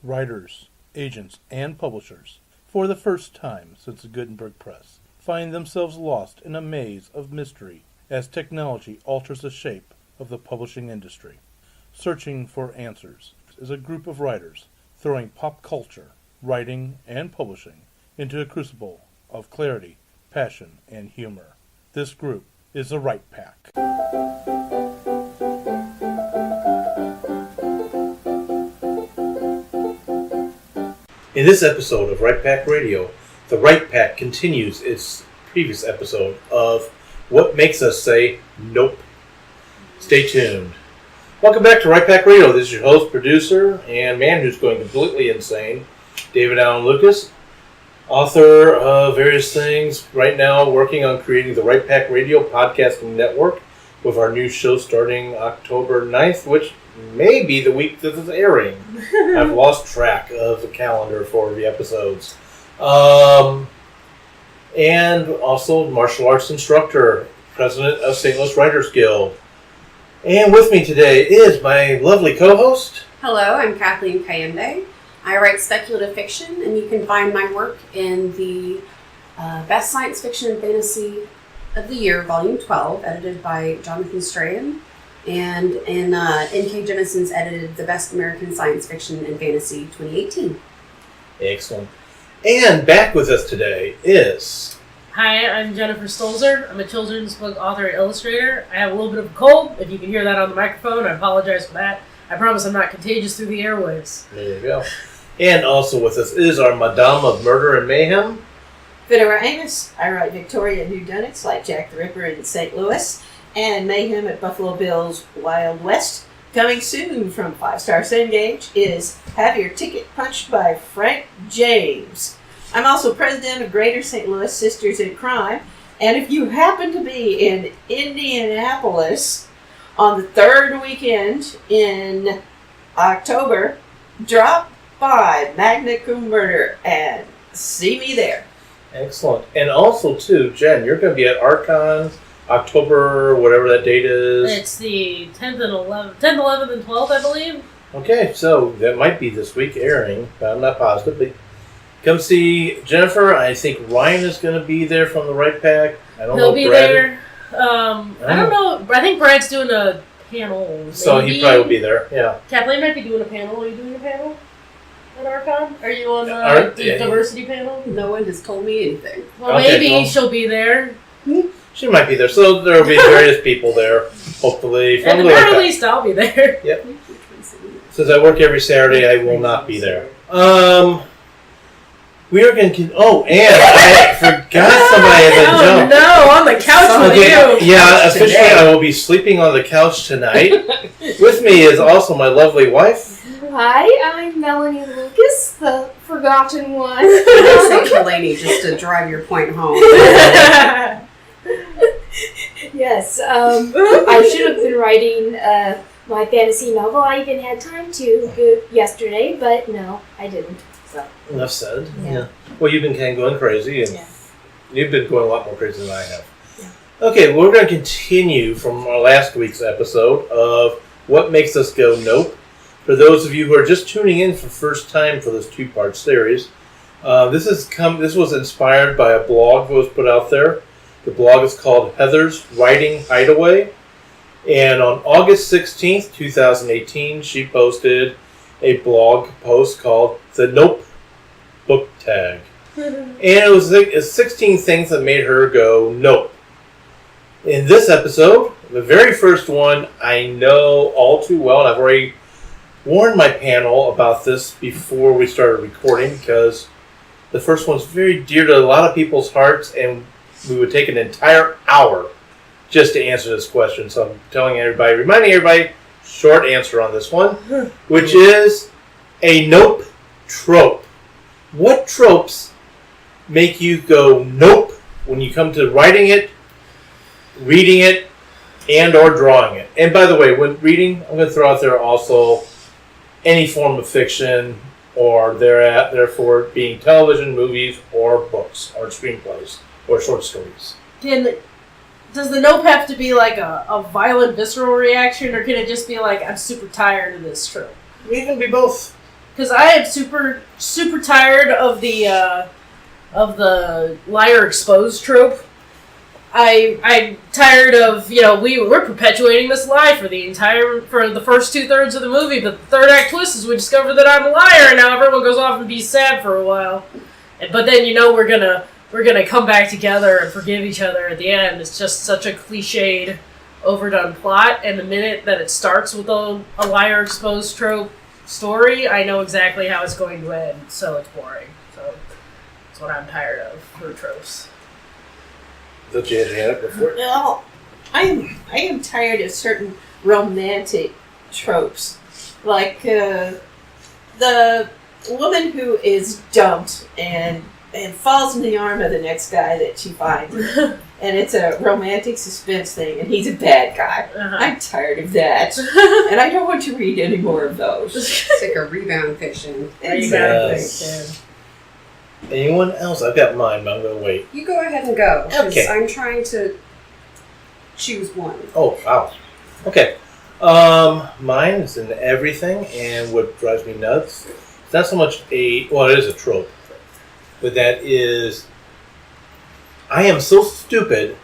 writers, agents, and publishers, for the first time since the Gutenberg Press, find themselves lost in a maze of mystery as technology alters the shape of the publishing industry. Searching for Answers is a group of writers throwing pop culture, writing, and publishing into a crucible of clarity, passion, and humor. This group is the Write Pack. In this episode of Write Pack Radio, the Write Pack continues its previous episode of What Makes Us Say Nope. Stay tuned. Welcome back to Write Pack Radio. This is your host, producer, and man who's going completely insane, David Allen Lucas, author of various things, right now working on creating the Write Pack Radio podcasting network with our new show starting October 9th, which may be the week that it's airing. I've lost track of the calendar for the episodes. And also martial arts instructor, president of St. Louis Writers Guild. And with me today is my lovely co-host. Hello, I'm Kathleen Kayende. I write speculative fiction, and you can find my work in the Best Science Fiction and Fantasy of the Year, Volume 12, edited by Jonathan Strahan. And in N.K. Jemison's edited the Best American Science Fiction and Fantasy 2018. Excellent. And back with us today is... Hi, I'm Jennifer Stolzer. I'm a children's book author and illustrator. I have a little bit of a cold. If you can hear that on the microphone, I apologize for that. I promise I'm not contagious through the airwaves. There you go. And also with us is our Madame of Murder and Mayhem, Fedora Amos. I write Victoria whodunits like Jack the Ripper in St. Louis and Mayhem at Buffalo Bill's Wild West. Coming soon from 5 Star Cengage is Have Your Ticket Punched by Frank James. I'm also president of Greater St. Louis Sisters in Crime, and if you happen to be in Indianapolis on the third weekend in October, drop by Magna Cum Murder and see me there. Excellent. And also, too, Jen, you're going to be at Archon October, whatever that date is. It's the 10th, 11th, and 12th, I believe. Okay, so that might be this week airing, but I'm not positive. But come see Jennifer. I think Ryan is going to be there from the Write Pack. I don't know He'll be Brad. there. I don't know. I think Brad's doing a panel. Maybe. So he probably will be there, yeah. Kathleen might be doing a panel. Are you doing a panel at Archon? Are you on the diversity panel? No one has told me anything. Well, Okay, maybe well. she'll be there. She might be there. So there will be various people there, hopefully. At the very least, I'll be there. Yep. Since I work every Saturday, I will not be there. We are going to... Oh, and I forgot somebody at the jump. No, on the couch with you. Yeah, officially I will be sleeping on the couch tonight. With me is also my lovely wife. Hi, I'm Melanie Lucas, the forgotten one. Say Delaney just to drive your point home. Yes, I should have been writing my fantasy novel. I even had time to go yesterday, but no, I didn't. So Enough said. Yeah. Well, you've been kind of going crazy, and Yeah. you've been going a lot more crazy than I have. Yeah. Okay, we're going to continue from our last week's episode of What Makes Us Go Nope. For those of you who are just tuning in for the first time for this two-part series, this was inspired by a blog that was put out there. The blog is called Heather's Writing Hideaway. And on August 16th, 2018, she posted a blog post called The Nope Book Tag. And it was 16 things that made her go nope. In this episode, the very first one, I know all too well, and I've already warned my panel about this before we started recording, because the first one's very dear to a lot of people's hearts, and we would take an entire hour just to answer this question. So I'm reminding everybody, short answer on this one, which is a nope trope. What tropes make you go nope when you come to writing it, reading it, and or drawing it? And by the way, when reading, I'm going to throw out there also any form of fiction, or therefore being television, movies, or books, or screenplays, or short stories. Does the nope have to be like a violent, visceral reaction, or can it just be like, I'm super tired of this trope? It can be both. because I am super tired of the liar exposed trope. I'm tired of, we're perpetuating this lie for the first 2/3 of the movie, but the third act twist is we discover that I'm a liar, and now everyone goes off and be sad for a while. But then, we're gonna come back together and forgive each other at the end. It's just such a cliched, overdone plot, and the minute that it starts with a liar exposed trope story, I know exactly how it's going to end, so it's boring. So that's what I'm tired of for tropes. Thought you had your hand up before. Well, I am tired of certain romantic tropes, like the woman who is dumped and falls in the arm of the next guy that she finds, and it's a romantic suspense thing, and he's a bad guy. Uh-huh. I'm tired of that, and I don't want to read any more of those. It's like a rebound fiction. Yes. Anyone else? I've got mine, but I'm going to wait. You go ahead and go. 'Cause Okay. I'm trying to choose one. Oh, wow. Okay. Mine is in everything, and what drives me nuts, it's not so much it is a trope, but that is, I am so stupid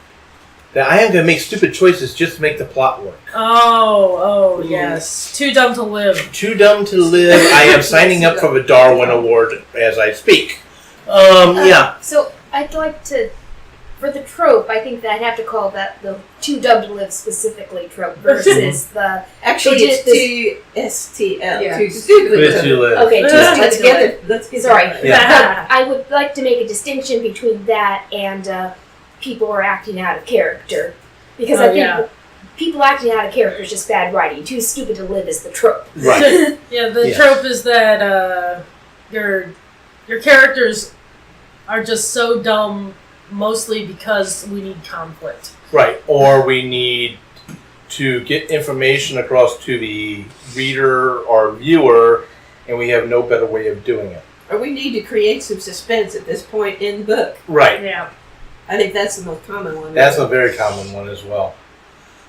that I am going to make stupid choices just to make the plot work. Oh, yes. Too dumb to live. Too dumb to live. I am signing up for the Darwin Award as I speak. Yeah. So I'd like to, for the trope, I think that I'd have to call that the too dumb to live specifically trope versus the Actually, it's TSTL. Yeah. Too stupid Good to to live. okay, too Yeah. stupid Let's to get live. it. Let's get Sorry, that. Yeah. but I would like to make a distinction between that and people are acting out of character, because I think people acting out of character is just bad writing. Too stupid to live is the trope. Right. Yeah, the Yeah. trope is that your characters are just so dumb, mostly because we need conflict. Right. Or we need to get information across to the reader or viewer, and we have no better way of doing it. Or we need to create some suspense at this point in the book. Right. Yeah. I think that's the most common one. That's a very common one as well.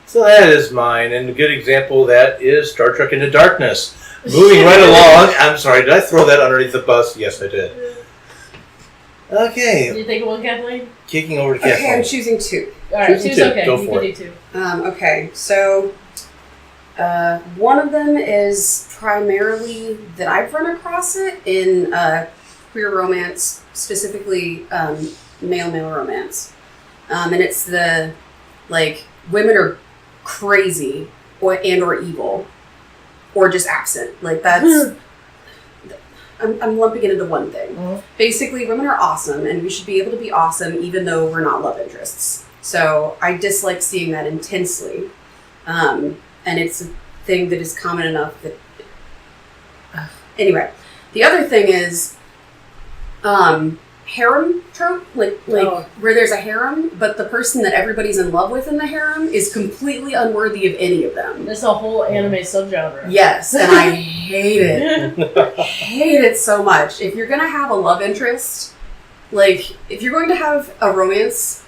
So that is mine, and a good example of that is Star Trek Into Darkness. Moving right along. I'm sorry, did I throw that underneath the bus? Yes, I did. Okay, Did you think of one, Kathleen? kicking over to Okay, I'm Kathleen. choosing two. Alright, Choosing two's two. okay. Go You for can it. do two. Okay, so one of them is primarily that I've run across it in queer romance, specifically male-male romance. And it's the, women are crazy or evil or just absent. That's... I'm lumping it into one thing. Mhm. Basically, women are awesome, and we should be able to be awesome even though we're not love interests. So I dislike seeing that intensely. And it's a thing that is common enough that... Anyway, the other thing is harem trope, where there's a harem, but the person that everybody's in love with in the harem is completely unworthy of any of them. There's a whole anime subgenre. Yes, and I hate it. Hate it so much. If you're going to have a love interest, if you're going to have a romance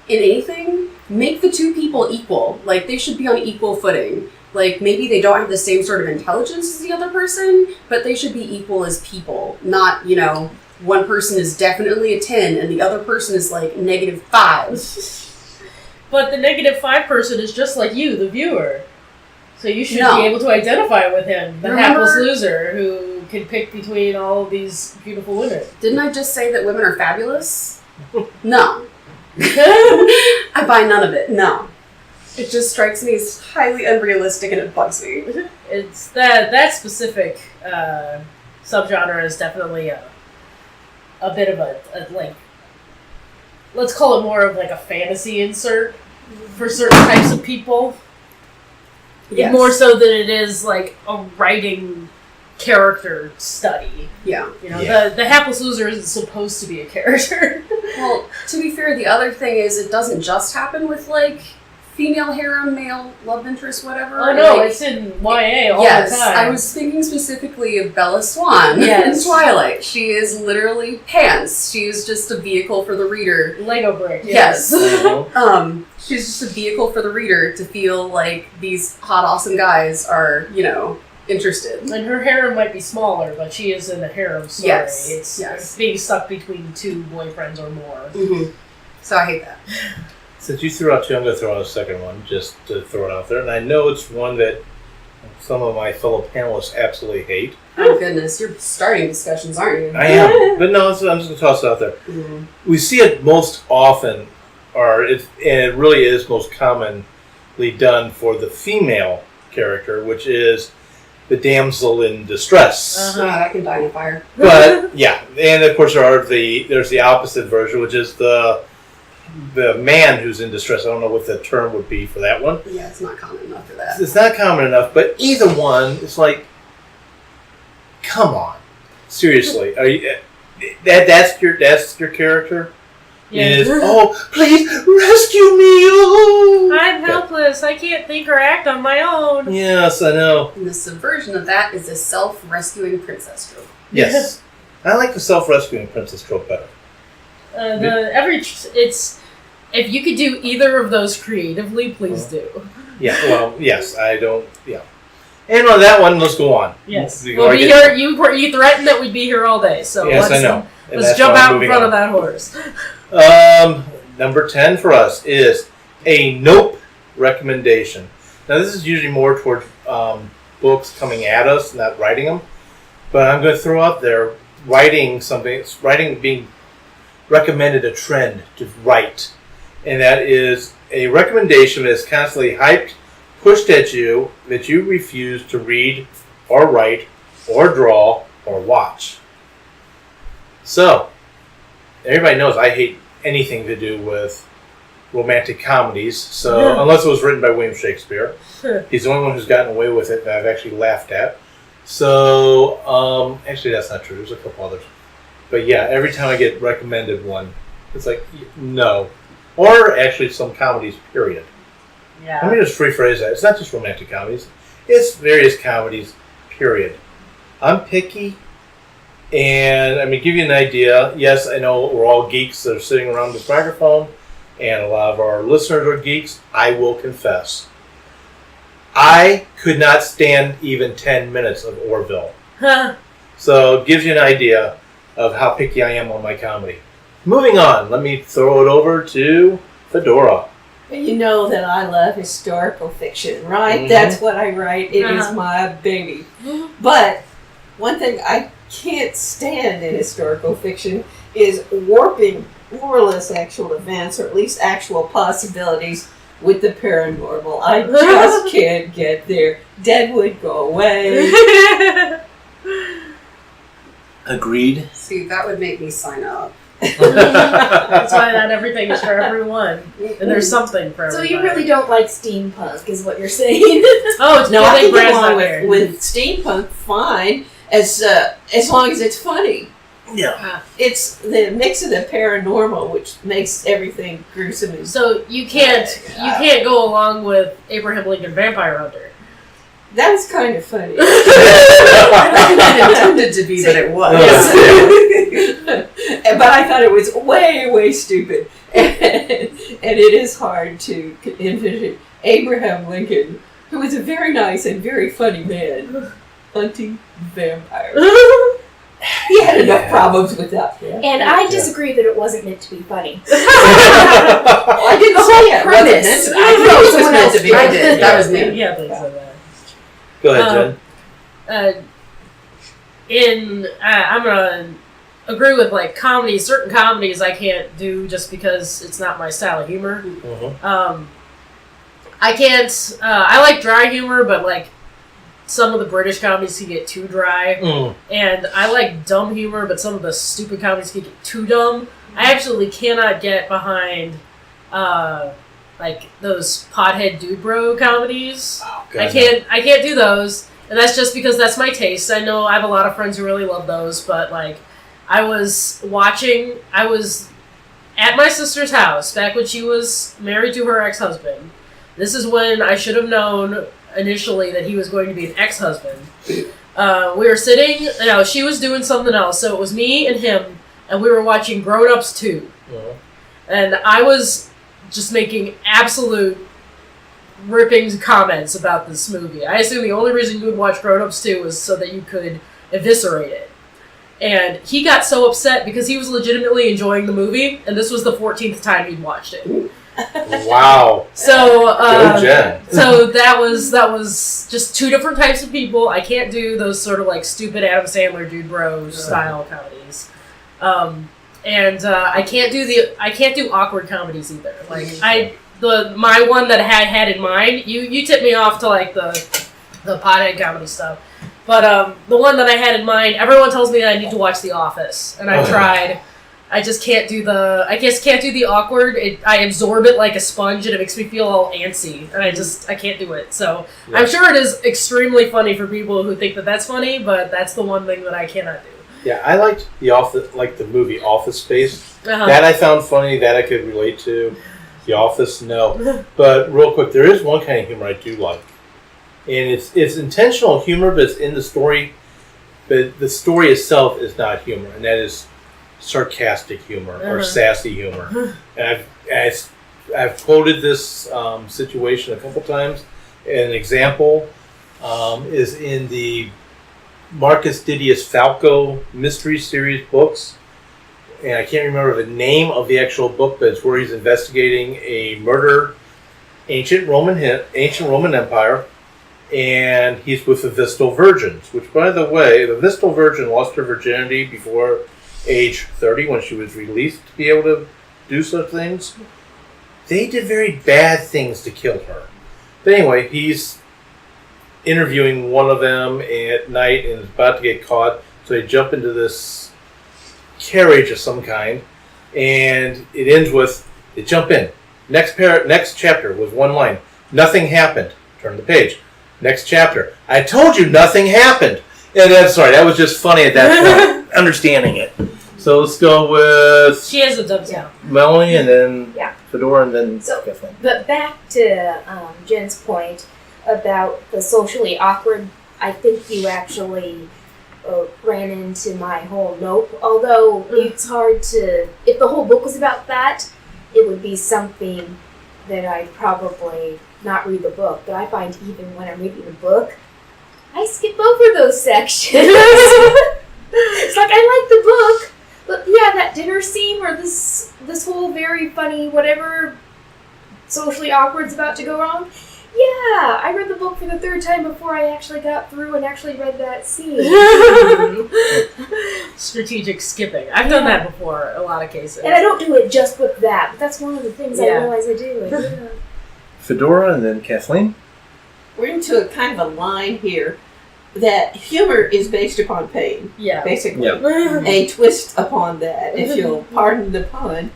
in anything, make the two people equal. They should be on equal footing. Maybe they don't have the same sort of intelligence as the other person, but they should be equal as people, not, one person is definitely a 10 and the other person is -5. But the -5 person is just like you, the viewer. So you should No. be able to identify with him, the Remember- hapless loser who can pick between all of these beautiful women. Didn't I just say that women are fabulous? No. I buy none of it. No. It just strikes me as highly unrealistic and it bugs me. It's that specific subgenre is definitely a bit of a let's call it more of a fantasy insert for certain types of people. Yes. More so than it is a writing character study. Yeah. The hapless loser isn't supposed to be a character. Well, to be fair, the other thing is it doesn't just happen with female harem, male love interest, whatever. Oh no, it's in YA all yes, the time. I was thinking specifically of Bella Swan Yes. in Twilight. She is literally pants. She is just a vehicle for the reader. Lego brick. Yes. Mhm. She's just a vehicle for the reader to feel like these hot, awesome guys are, interested. And her harem might be smaller, but she is in a harem story. Yes. It's being stuck between two boyfriends or more. Mm-hmm. So I hate that. Since you threw out two, I'm going to throw out a second one just to throw it out there. And I know it's one that some of my fellow panelists absolutely hate. Oh goodness, you're starting discussions, aren't you? I am. But no, I'm just going to toss it out there. Mm-hmm. We see it most often, and it really is most commonly done for the female character, which is the damsel in distress. Oh, that can die in a fire. But yeah, and of course there's the opposite version, which is the man who's in distress. I don't know what the term would be for that one. Yeah, it's not common enough for that. It's not common enough, but either one, it's like, come on, seriously, are you? That's your character. Yeah. Is please rescue me! Oh, I'm helpless. I can't think or act on my own. Yes, I know. And the subversion of that is a self-rescuing princess trope. Yes, I like the self-rescuing princess trope better. It's if you could do either of those creatively, please do. Yeah. Well, yes, I don't. Yeah. And on that one, let's go on. Yes, Before we'll I be get- here. You threatened that we'd be here all day, so Yes, I know. And Let's that's jump why I'm out in moving front on. of that horse. Number 10 for us is a nope recommendation. Now, this is usually more towards books coming at us, not writing them. But I'm going to throw out there writing being recommended a trend to write. And that is a recommendation that is constantly hyped, pushed at you, that you refuse to read or write or draw or watch. So, everybody knows I hate anything to do with romantic comedies. So, unless it was written by William Shakespeare, he's the only one who's gotten away with it that I've actually laughed at. So, actually, that's not true. There's a couple others. But yeah, every time I get recommended one, it's like, no. Or actually, some comedies, period. Yeah. Let me just rephrase that. It's not just romantic comedies. It's various comedies, period. I'm picky. And, give you an idea. Yes, I know we're all geeks that are sitting around this microphone, and a lot of our listeners are geeks. I will confess. I could not stand even 10 minutes of Orville. So, it gives you an idea of how picky I am on my comedy. Moving on, let me throw it over to Fedora. You know that I love historical fiction, right? Mm-hmm. That's what I write. It is my baby. But one thing I can't stand in historical fiction is warping more or less actual events, or at least actual possibilities, with the paranormal. I just can't get there. Deadwood, go away. Agreed. See, that would make me sign up. That's why not everything is for everyone, and there's something for So everybody. you really don't like steampunk, is what you're saying? Oh, it's No, I can Brad's get not along there. with steampunk fine, as long as it's funny. Yeah. It's the mix of the paranormal which makes everything gruesome and So you can't go along with Abraham Lincoln Vampire Hunter. that was kind of funny. It intended to be, but it was. But I thought it was way, way stupid. And it is hard to envision Abraham Lincoln, who was a very nice and very funny man, hunting vampires. He had enough problems without that. And I disagree that it wasn't meant to be funny. I didn't say it. premise. I know it was meant to be. I did. That was me. Yeah, things like that. Go ahead, Jen. I'm gonna agree with like comedies. Certain comedies I can't do just because it's not my style of humor. Mm-hmm. I can't. I like dry humor, but like some of the British comedies can get too dry, and I like dumb humor, but some of the stupid comedies can get too dumb. I absolutely cannot get behind like those pothead dude bro comedies. Oh, I can't do those, and that's just because that's my taste. I know I have a lot of friends who really love those, but like I was at my sister's house back when she was married to her ex-husband. This is when I should have known initially that he was going to be an ex-husband. We were sitting, she was doing something else, so it was me and him, and we were watching Grown Ups 2. And I was just making absolute ripping comments about this movie. I assume the only reason you would watch Grown Ups 2 was so that you could eviscerate it. And he got so upset because he was legitimately enjoying the movie, and this was the 14th time he'd watched it. Wow. So, Go Jen. so that was just two different types of people. I can't do those sort of like stupid Adam Sandler Dude Bro style comedies, and I can't do awkward comedies either. Like my one that I had in mind. You tipped me off to like the pothead comedy stuff. But the one that I had in mind, everyone tells me that I need to watch The Office, and I've tried. I just can't do the awkward. I absorb it like a sponge, and it makes me feel all antsy, and I can't do it. So yeah. I'm sure it is extremely funny for people who think that that's funny, but that's the one thing that I cannot do. Yeah, I liked the movie Office Space. That I found funny. That I could relate to. The Office, no. But real quick, there is one kind of humor I do like. And it's intentional humor, but it's in the story. But the story itself is not humor, and that is sarcastic humor or sassy humor. And I've quoted this situation a couple times. An example is in the Marcus Didius Falco mystery series books. And I can't remember the name of the actual book, but it's where he's investigating a murder, ancient Roman Empire. And he's with the Vestal Virgins, which, by the way, the Vestal Virgin lost her virginity before age 30 when she was released to be able to do such things. They did very bad things to kill her. But anyway, he's interviewing one of them at night and is about to get caught, so they jump into this carriage of some kind, and it ends with, they jump in. Next chapter was one line. Nothing happened. Turn the page. Next chapter. I told you nothing happened. And that was just funny at that point, understanding it. So let's go with... She has a dovetail. Melanie, and then Fedora, and then Kathleen. But back to Jen's point about the socially awkward, I think you actually ran into my whole nope. Although it's hard to... If the whole book was about that, it would be something that I'd probably not read the book. But I find even when I'm reading the book, I skip over those sections. It's like, I like the book, but yeah, that dinner scene where this whole very funny whatever socially awkward's about to go wrong. Yeah, I read the book for the third time before I actually got through and actually read that scene. Strategic skipping. I've done that before, a lot of cases. And I don't do it just with that, but that's one of the things I realize I do. Fedora, and then Kathleen. We're into a kind of a line here that humor is based upon pain. Yeah. Basically. Yep. A twist upon that, if you'll pardon the pun.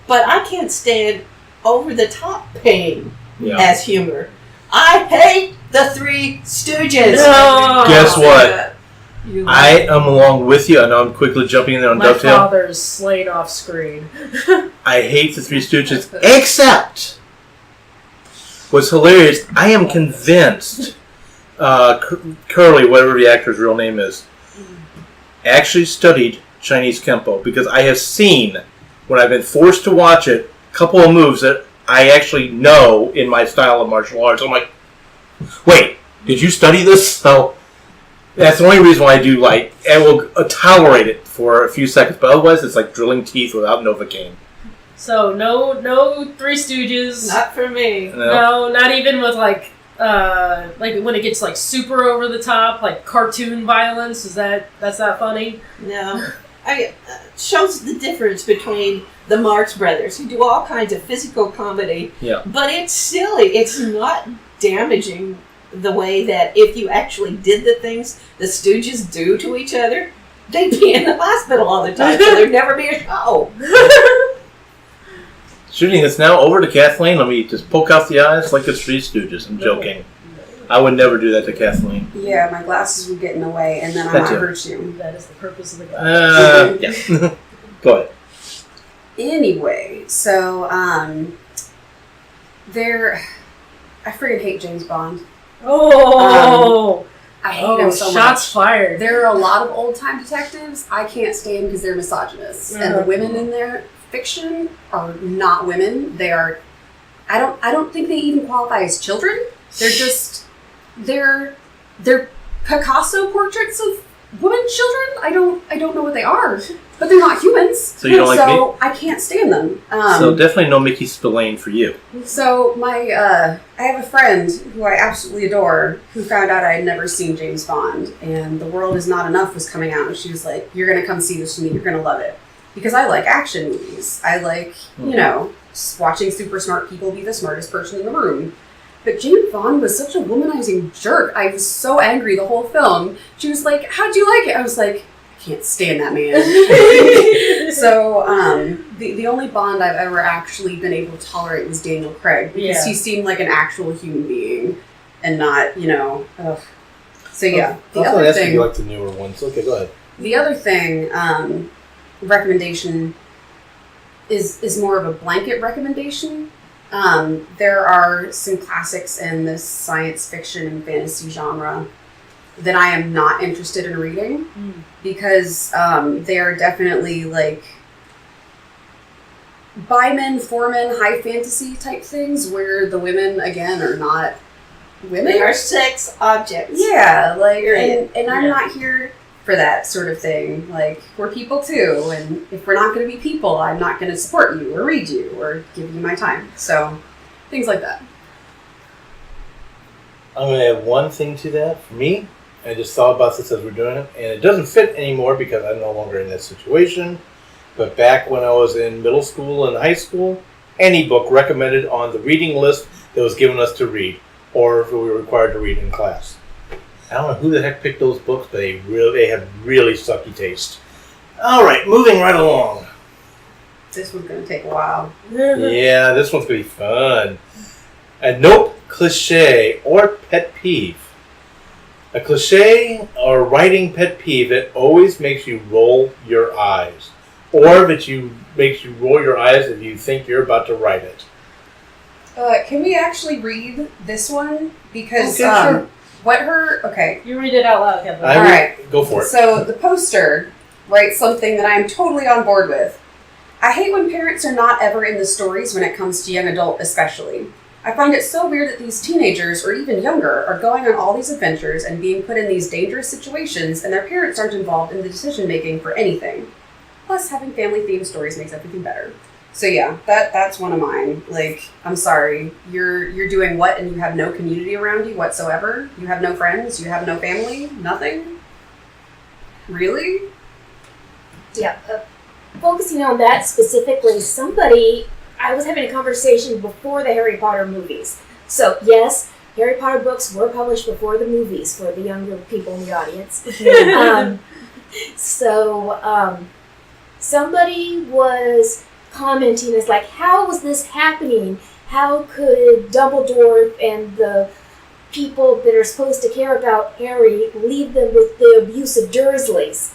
But I can't stand over-the-top pain as humor. I hate the Three Stooges. No. Guess what? I am along with you. I know I'm quickly jumping in there on Dovetail. My father's slain off screen. I hate the Three Stooges, except what's hilarious, I am convinced Curly, whatever the actor's real name is, actually studied Chinese Kempo, because I have seen, when I've been forced to watch it, a couple of moves that I actually know in my style of martial arts. I'm like, wait, did you study this? So that's the only reason why I do I will tolerate it for a few seconds, but otherwise it's like drilling teeth without Novocaine. So no Three Stooges. Not for me. No, not even with like when it gets like super over the top, like cartoon violence. That's not funny? No. Shows the difference between the Marx Brothers, who do all kinds of physical comedy. Yeah. But it's silly. It's not damaging the way that if you actually did the things the Stooges do to each other, they'd be in the hospital all the time, so there'd never be a show. Shooting this now over to Kathleen. Let me just poke out the eyes like the Three Stooges. I'm joking. I would never do that to Kathleen. Yeah, my glasses would get in the way, and then I might hurt you. That is the purpose of the glasses. Yeah. Go ahead. Anyway, so I freaking hate James Bond. Oh, I hate him so much. Shots fired. There are a lot of old-time detectives I can't stand because they're misogynists, and the women in their fiction are not women. They are I don't think they even qualify as children. They're just they're Picasso portraits of women children. I don't know what they are, but they're not humans. So you don't like so I can't stand them. So definitely no Mickey Spillane for you. So I have a friend who I absolutely adore who found out I had never seen James Bond, and The World Is Not Enough was coming out, and she was like, "You're gonna come see this with me. You're gonna love it," because I like action movies. I like just watching super smart people be the smartest person in the room. But James Bond was such a womanizing jerk. I was so angry the whole film. She was like, "How'd you like it?" I was like, "I can't stand that man." So the only Bond I've ever actually been able to tolerate was Daniel Craig, because he seemed like an actual human being and not, ugh. So yeah. I was going to ask if you like the newer ones. Okay, go ahead. The other thing, recommendation is more of a blanket recommendation. There are some classics in the science fiction and fantasy genre that I am not interested in reading because they are definitely like by men, for men, high fantasy type things where the women, again, are not women. They are sex objects. Yeah, like, and I'm not here for that sort of thing. Like, we're people too, and if we're not going to be people, I'm not going to support you or read you or give you my time. So, things like that. I'm going to add one thing to that. For me, I just thought about this as we're doing it, and it doesn't fit anymore because I'm no longer in that situation. But back when I was in middle school and high school, any book recommended on the reading list that was given us to read, or if we were required to read in class. I don't know who the heck picked those books, but they have really sucky taste. All right, moving right along. This one's going to take a while. Yeah, this one's going to be fun. A nope, cliche, or pet peeve. A cliche or writing pet peeve that always makes you roll your eyes. Or that makes you roll your eyes if you think you're about to write it. Can we actually read this one? Because okay, sure. Okay. You read it out loud, Kevin. All right. Go for it. So the poster writes something that I'm totally on board with. I hate when parents are not ever in the stories when it comes to young adult especially. I find it so weird that these teenagers, or even younger, are going on all these adventures and being put in these dangerous situations and their parents aren't involved in the decision making for anything. Plus, having family-themed stories makes everything better. So yeah, that's one of mine. Like, I'm sorry, you're doing what, and you have no community around you whatsoever? You have no friends? You have no family? Nothing? Really? Yeah. Focusing on that specifically, I was having a conversation before the Harry Potter movies. So yes, Harry Potter books were published before the movies for the younger people in the audience. Somebody was commenting, it's like, how was this happening? How could Dumbledore and the people that are supposed to care about Harry leave them with the abusive Dursleys?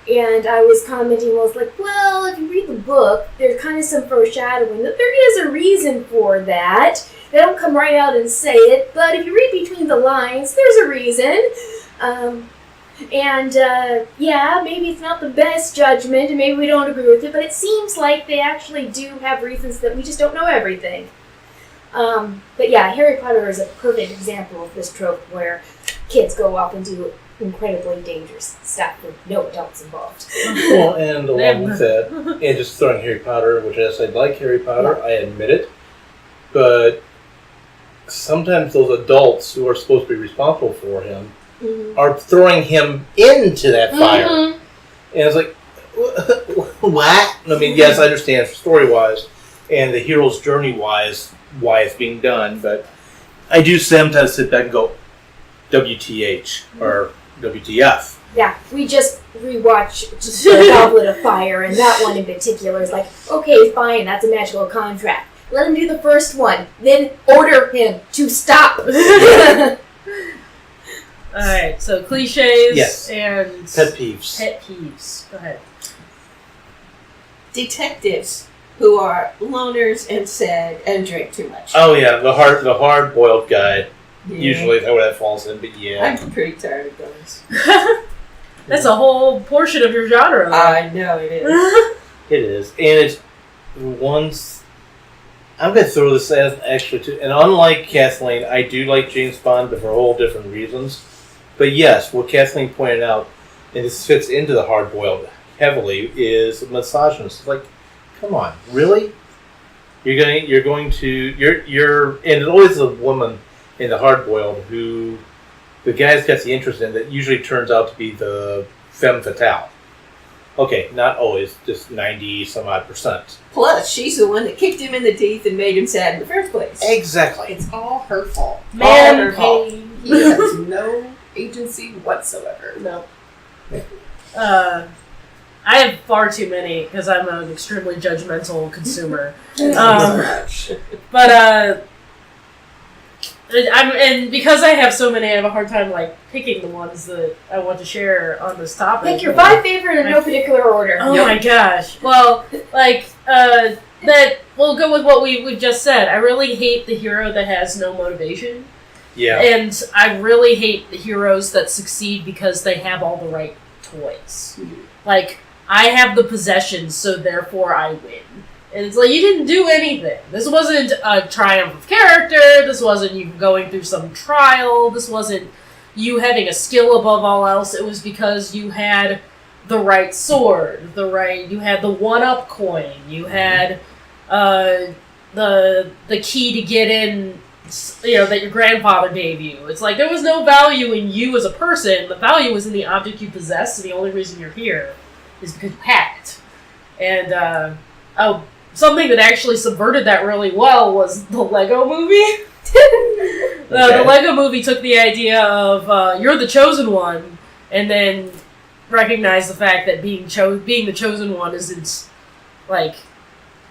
And I was commenting, well, if you read the book, there's kind of some foreshadowing that there is a reason for that. They don't come right out and say it, but if you read between the lines, there's a reason. Maybe it's not the best judgment, and maybe we don't agree with it, but it seems like they actually do have reasons that we just don't know everything. Harry Potter is a perfect example of this trope where kids go off and do incredibly dangerous stuff with no adults involved. Well, and along with that, and just throwing Harry Potter, which I like Harry Potter, I admit it, but sometimes those adults who are supposed to be responsible for him are throwing him into that fire. And it's like, what? I mean, yes, I understand story-wise and the hero's journey-wise why it's being done, but I do sometimes sit back and go, WTH, or WTF. Yeah, we just rewatched The Goblet of Fire, and that one in particular is like, okay, fine, that's a magical contract. Let him do the first one, then order him to stop. Alright, so cliches and pet peeves. Pet peeves. Go ahead. Detectives who are loners and sad and drink too much. Oh yeah, the hard-boiled guy. Yeah. Usually that's where that falls in, but yeah. I'm pretty tired of those. That's a whole portion of your genre. I know it is. It is. And it's once... I'm going to throw this as actually too. And unlike Kathleen, I do like James Bond, but for a whole different reasons. But yes, what Kathleen pointed out, and this fits into the hard-boiled heavily, is misogynist. It's like, come on, really? You're going to, and it's always a woman in the hard-boiled who the guy's got the interest in that usually turns out to be the femme fatale. Okay, not always, just 90-some-odd%. Plus, she's the one that kicked him in the teeth and made him sad in the first place. Exactly. It's all her fault. Man all her fault. pain. He has no agency whatsoever. No. I have far too many because I'm an extremely judgmental consumer. But and because I have so many, I have a hard time like picking the ones that I want to share on this topic. Pick your 5 favorite in no particular order. Oh my gosh! Well, like that. We'll go with what we've just said. I really hate the hero that has no motivation. Yeah. And I really hate the heroes that succeed because they have all the right toys. Like, I have the possessions, so therefore I win. And it's like, you didn't do anything. This wasn't a triumph of character. This wasn't you going through some trial. This wasn't you having a skill above all else. It was because you had the right sword, you had the one-up coin, you had the key to get in, that your grandfather gave you. It's like, there was no value in you as a person. The value was in the object you possessed, and the only reason you're here is because you had it. And, something that actually subverted that really well was the Lego movie. The Lego movie took the idea of, you're the chosen one, and then recognized the fact that being the chosen one isn't, like,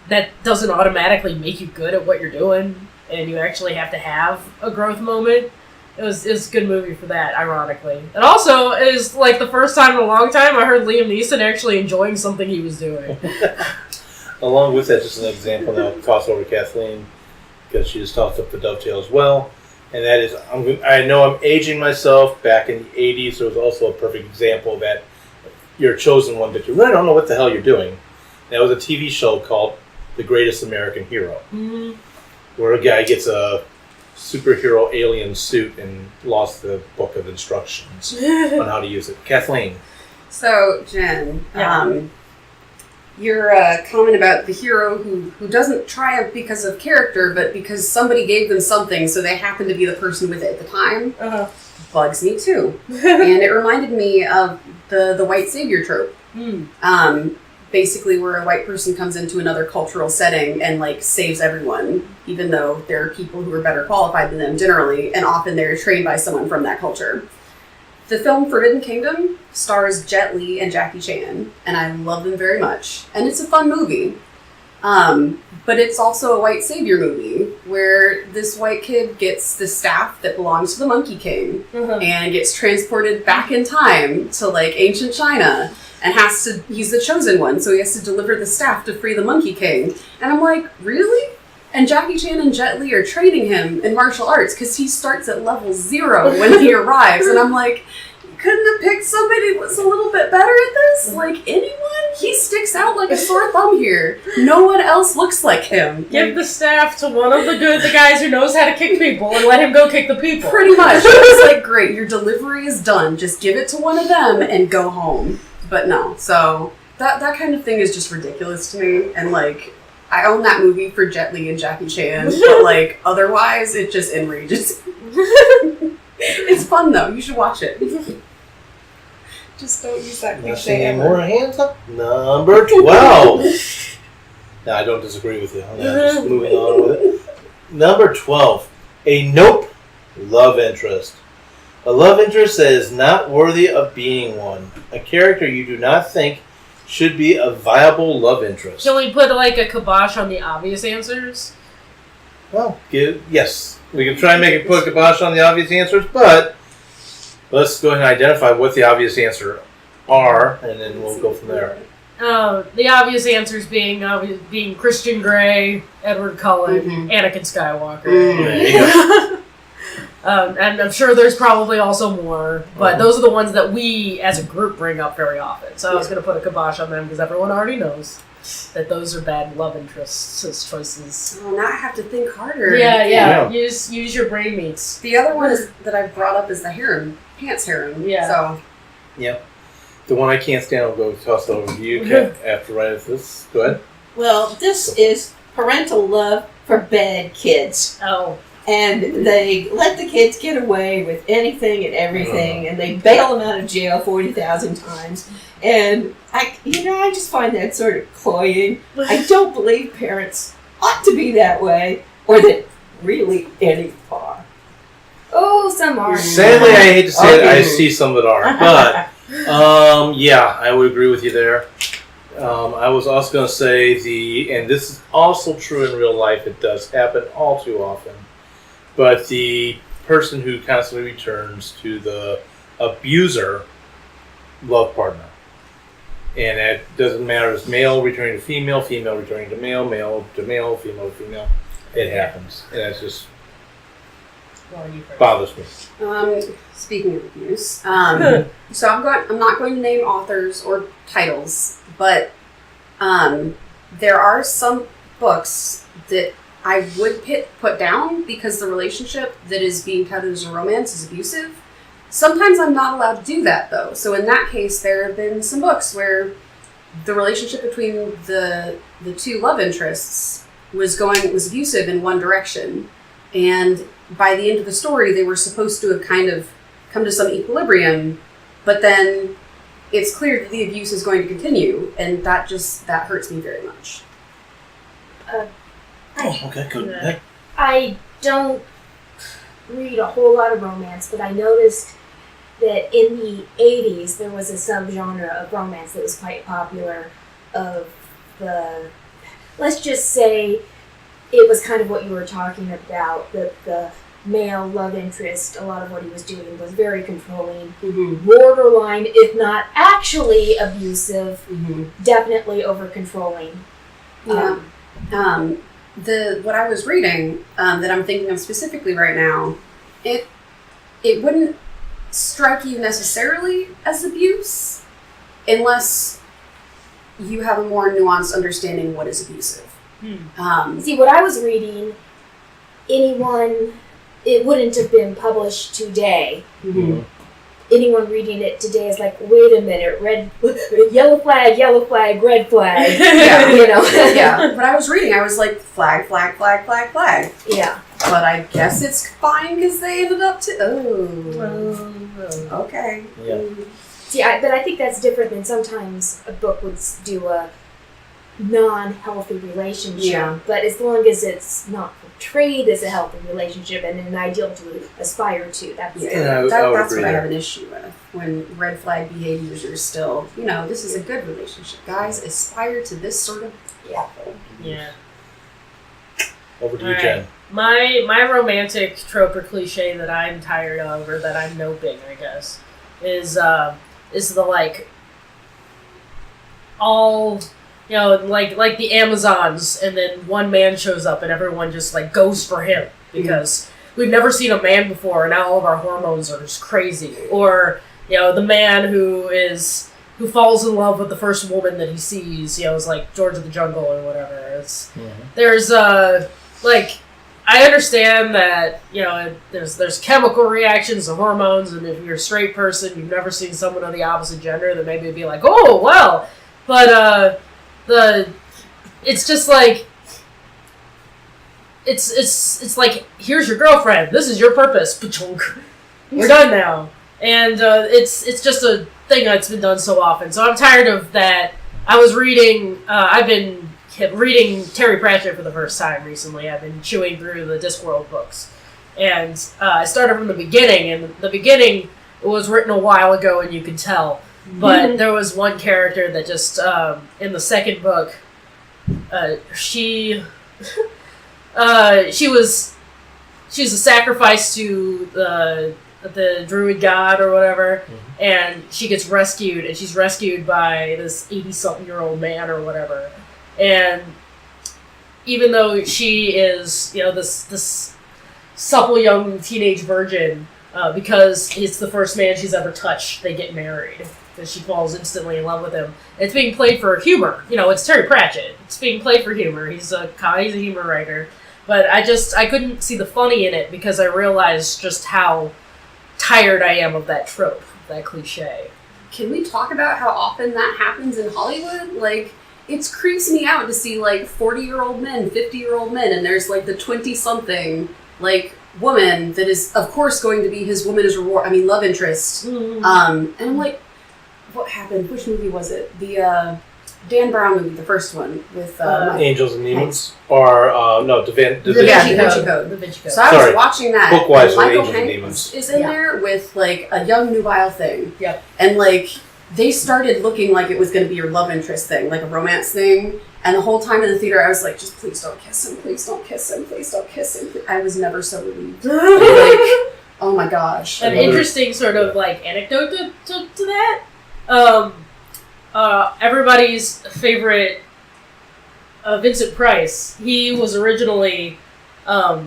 that doesn't automatically make you good at what you're doing, and you actually have to have a growth moment. It was a good movie for that, ironically. And also, it is like the first time in a long time I heard Liam Neeson actually enjoying something he was doing. Along with that, just an example now, toss over to Kathleen, because she just tossed up the dovetail as well. And that is, I know I'm aging myself. Back in the 80s, there was also a perfect example that you're a chosen one, but you really don't know what the hell you're doing. And that was a TV show called The Greatest American Hero, where a guy gets a superhero alien suit and lost the book of instructions on how to use it. Kathleen. So, Jen, your comment about the hero who doesn't triumph because of character, but because somebody gave them something, so they happen to be the person with it at the time, bugs me too. And it reminded me of the white savior trope. Basically where a white person comes into another cultural setting and like saves everyone, even though there are people who are better qualified than them generally, and often they're trained by someone from that culture. The film Forbidden Kingdom stars Jet Li and Jackie Chan, and I love them very much. And it's a fun movie. But it's also a white savior movie where this white kid gets the staff that belongs to the Monkey King and gets transported back in time to like ancient China and he's the chosen one, so he has to deliver the staff to free the Monkey King. And I'm like, really? And Jackie Chan and Jet Li are training him in martial arts because he starts at level 0 when he arrives. And I'm like, you couldn't have picked somebody who was a little bit better at this? Like, anyone? He sticks out like a sore thumb here. No one else looks like him. Give the staff to one of the guys who knows how to kick people and let him go kick the people. Pretty much. It's like, great, your delivery is done. Just give it to one of them and go home. But no, so that kind of thing is just ridiculous to me. And like, I own that movie for Jet Li and Jackie Chan, but like, otherwise, it just enrages. It's fun though. You should watch it. Just don't use that cliche Any ever. more hands up? Number 12. No, I don't disagree with you. I'm just moving on with it. Number 12. A nope love interest. A love interest that is not worthy of being one. A character you do not think should be a viable love interest. Can we put like a kibosh on the obvious answers? Well, yes. We can try and make it put a kibosh on the obvious answers, but let's go ahead and identify what the obvious answers are, and then we'll go from there. The obvious answers being Christian Grey, Edward Cullen, Anakin Skywalker. There you go. And I'm sure there's probably also more, but those are the ones that we as a group bring up very often. So I was going to put a kibosh on them because everyone already knows. that those are bad love interests as choices. Oh, now I have to think harder. Yeah. Use your brain meats. The other one that I brought up is the harem, pants harem. Yeah. So. Yep. The one I can't stand, I'll go toss it over to you Kat, after right after this. Go ahead. Well, this is parental love for bad kids. Oh. And they let the kids get away with anything and everything, and they bail them out of jail 40,000 times. And I just find that sort of cloying. I don't believe parents ought to be that way, or that really any are. Oh, some are. Sadly, I hate to say it, I see some that are. But, yeah, I would agree with you there. I was also going to say and this is also true in real life, it does happen all too often, but the person who constantly returns to the abuser love partner. And it doesn't matter if it's male returning to female, female returning to male, male to male, female to female. It happens. And that's just bothers me. Speaking of abuse, so I'm not going to name authors or titles, but there are some books that I would put down because the relationship that is being touted as a romance is abusive. Sometimes I'm not allowed to do that, though. So in that case, there have been some books where the relationship between the two love interests was abusive in one direction, and by the end of the story, they were supposed to have kind of come to some equilibrium, but then it's clear that the abuse is going to continue, and that hurts me very much. Okay, good. I don't read a whole lot of romance, but I noticed that in the 80s there was a subgenre of romance that was quite popular of let's just say it was kind of what you were talking about, the male love interest, a lot of what he was doing was very controlling, borderline, if not actually abusive, definitely over-controlling. Yeah. What I was reading that I'm thinking of specifically right now, it wouldn't strike you necessarily as abuse unless you have a more nuanced understanding of what is abusive. See, what I was reading, it wouldn't have been published today. Anyone reading it today is like, wait a minute, yellow flag, red flag. Yeah. You know? Yeah. But I was reading, I was like, flag, flag, flag, flag, flag. Yeah. But I guess it's fine because they ended up okay. Yeah. See, but I think that's different than sometimes a book would do a non-healthy relationship. Yeah. But as long as it's not portrayed as a healthy relationship and an ideal to aspire to, that's that's what I have an issue with. When red flag behaviors are still, this is a good relationship. Guys, aspire to this sort of awful. Yeah. Over to you, All Jen. right. My romantic trope or cliche that I'm tired of, or that I'm noping, I guess, is the all like the Amazons, and then one man shows up and everyone just goes for him because we've never seen a man before and now all of our hormones are just crazy. Or the man who falls in love with the first woman that he sees, is like George of the Jungle or whatever. There's I understand that there's chemical reactions to hormones, and if you're a straight person, you've never seen someone of the opposite gender, then maybe it'd be like, oh well, but it's just like it's like, here's your girlfriend, this is your purpose, pa-chunk. We're done now, and it's just a thing that's been done so often. So I'm tired of that. I was reading. I've been reading Terry Pratchett for the first time recently. I've been chewing through the Discworld books, and I started from the beginning. And the beginning was written a while ago, and you could tell. But there was one character that just in the second book, she was a sacrifice to the druid god or whatever, and she gets rescued, and she's rescued by this 80-something-year-old man or whatever. And even though she is, this supple young teenage virgin, because it's the first man she's ever touched, they get married. because she falls instantly in love with him. It's being played for humor. It's Terry Pratchett. It's being played for humor. He's a humor writer. But I couldn't see the funny in it because I realized just how tired I am of that trope, that cliche. Can we talk about how often that happens in Hollywood? Like, it creeps me out to see, like, 40-year-old men, 50-year-old men, and there's, like, the 20-something, like, woman that is, of course, going to be his woman as love interest. Mm-hmm. And I'm like, what happened? Which movie was it? The Dan Brown movie, the first one with Angels and Demons, or no, Da Vinci Code. Da Vinci Code. So I was watching that. Book-wise, and Michael Angels and Hanks Demons. is in there with like a young nubile thing. Yep. And like they started looking like it was going to be your love interest thing, like a romance thing. And the whole time in the theater, I was like, just please don't kiss him, please don't kiss him, please don't kiss him. I was never so relieved. Like, oh my gosh. An interesting sort of like anecdote to that. Everybody's favorite Vincent Price. He was originally a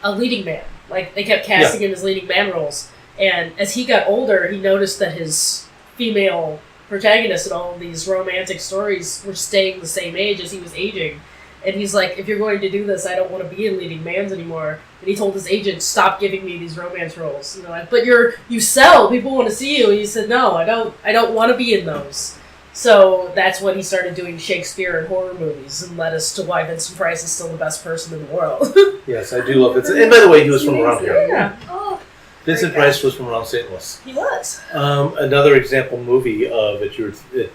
leading man. Like they kept casting him as leading man roles, and as he got older, he noticed that his female protagonists in all of these romantic stories were staying the same age as he was aging. And he's like, if you're going to do this, I don't want to be in leading mans anymore. And he told his agent, stop giving me these romance roles. And they're like, but you sell, people want to see you. And he said, no, I don't want to be in those. So that's when he started doing Shakespeare and horror movies and led us to why Vincent Price is still the best person in the world. Yes, I do love Vincent. And by the way, he was from around here. Yeah. Oh, Vincent Price was from around St. Louis. He was. Another example movie that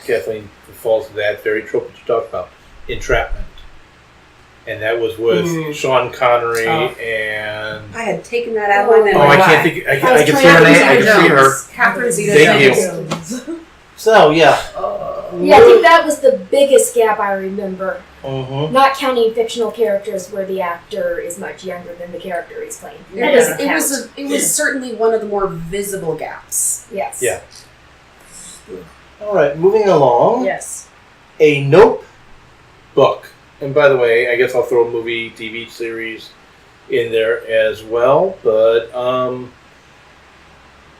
Kathleen falls to that very trope that you talked about, Entrapment. And that was with Sean Connery and... I had taken that out of my memory. Oh, I can't think... I can see her name. I can see her. Catherine Zeta-Jones. So, yeah. Yeah, I think that was the biggest gap I remember. Mm-hmm. Not counting fictional characters where the actor is much younger than the character he's playing. It was certainly one of the more visible gaps. Yes. Yeah. All right, moving along. Yes. A Nope book. And by the way, I guess I'll throw a movie, TV series in there as well. But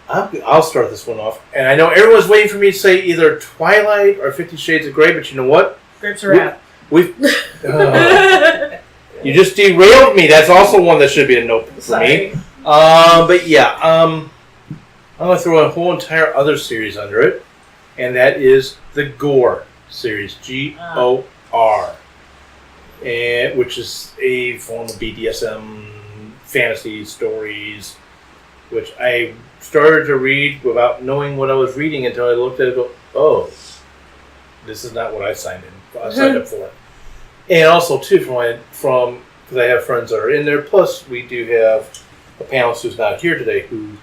I'll start this one off. And I know everyone's waiting for me to say either Twilight or 50 Shades of Grey, but you know what? Grapes are out. You just derailed me. That's also one that should be a nope for me. But yeah, I'm going to throw a whole entire other series under it. And that is the Gore series. G-O-R. Which is a form of BDSM fantasy stories, which I started to read without knowing what I was reading until I looked at it and go, oh, this is not what I signed up for. And also, too, from because I have friends that are in there, plus we do have a panelist who's not here today who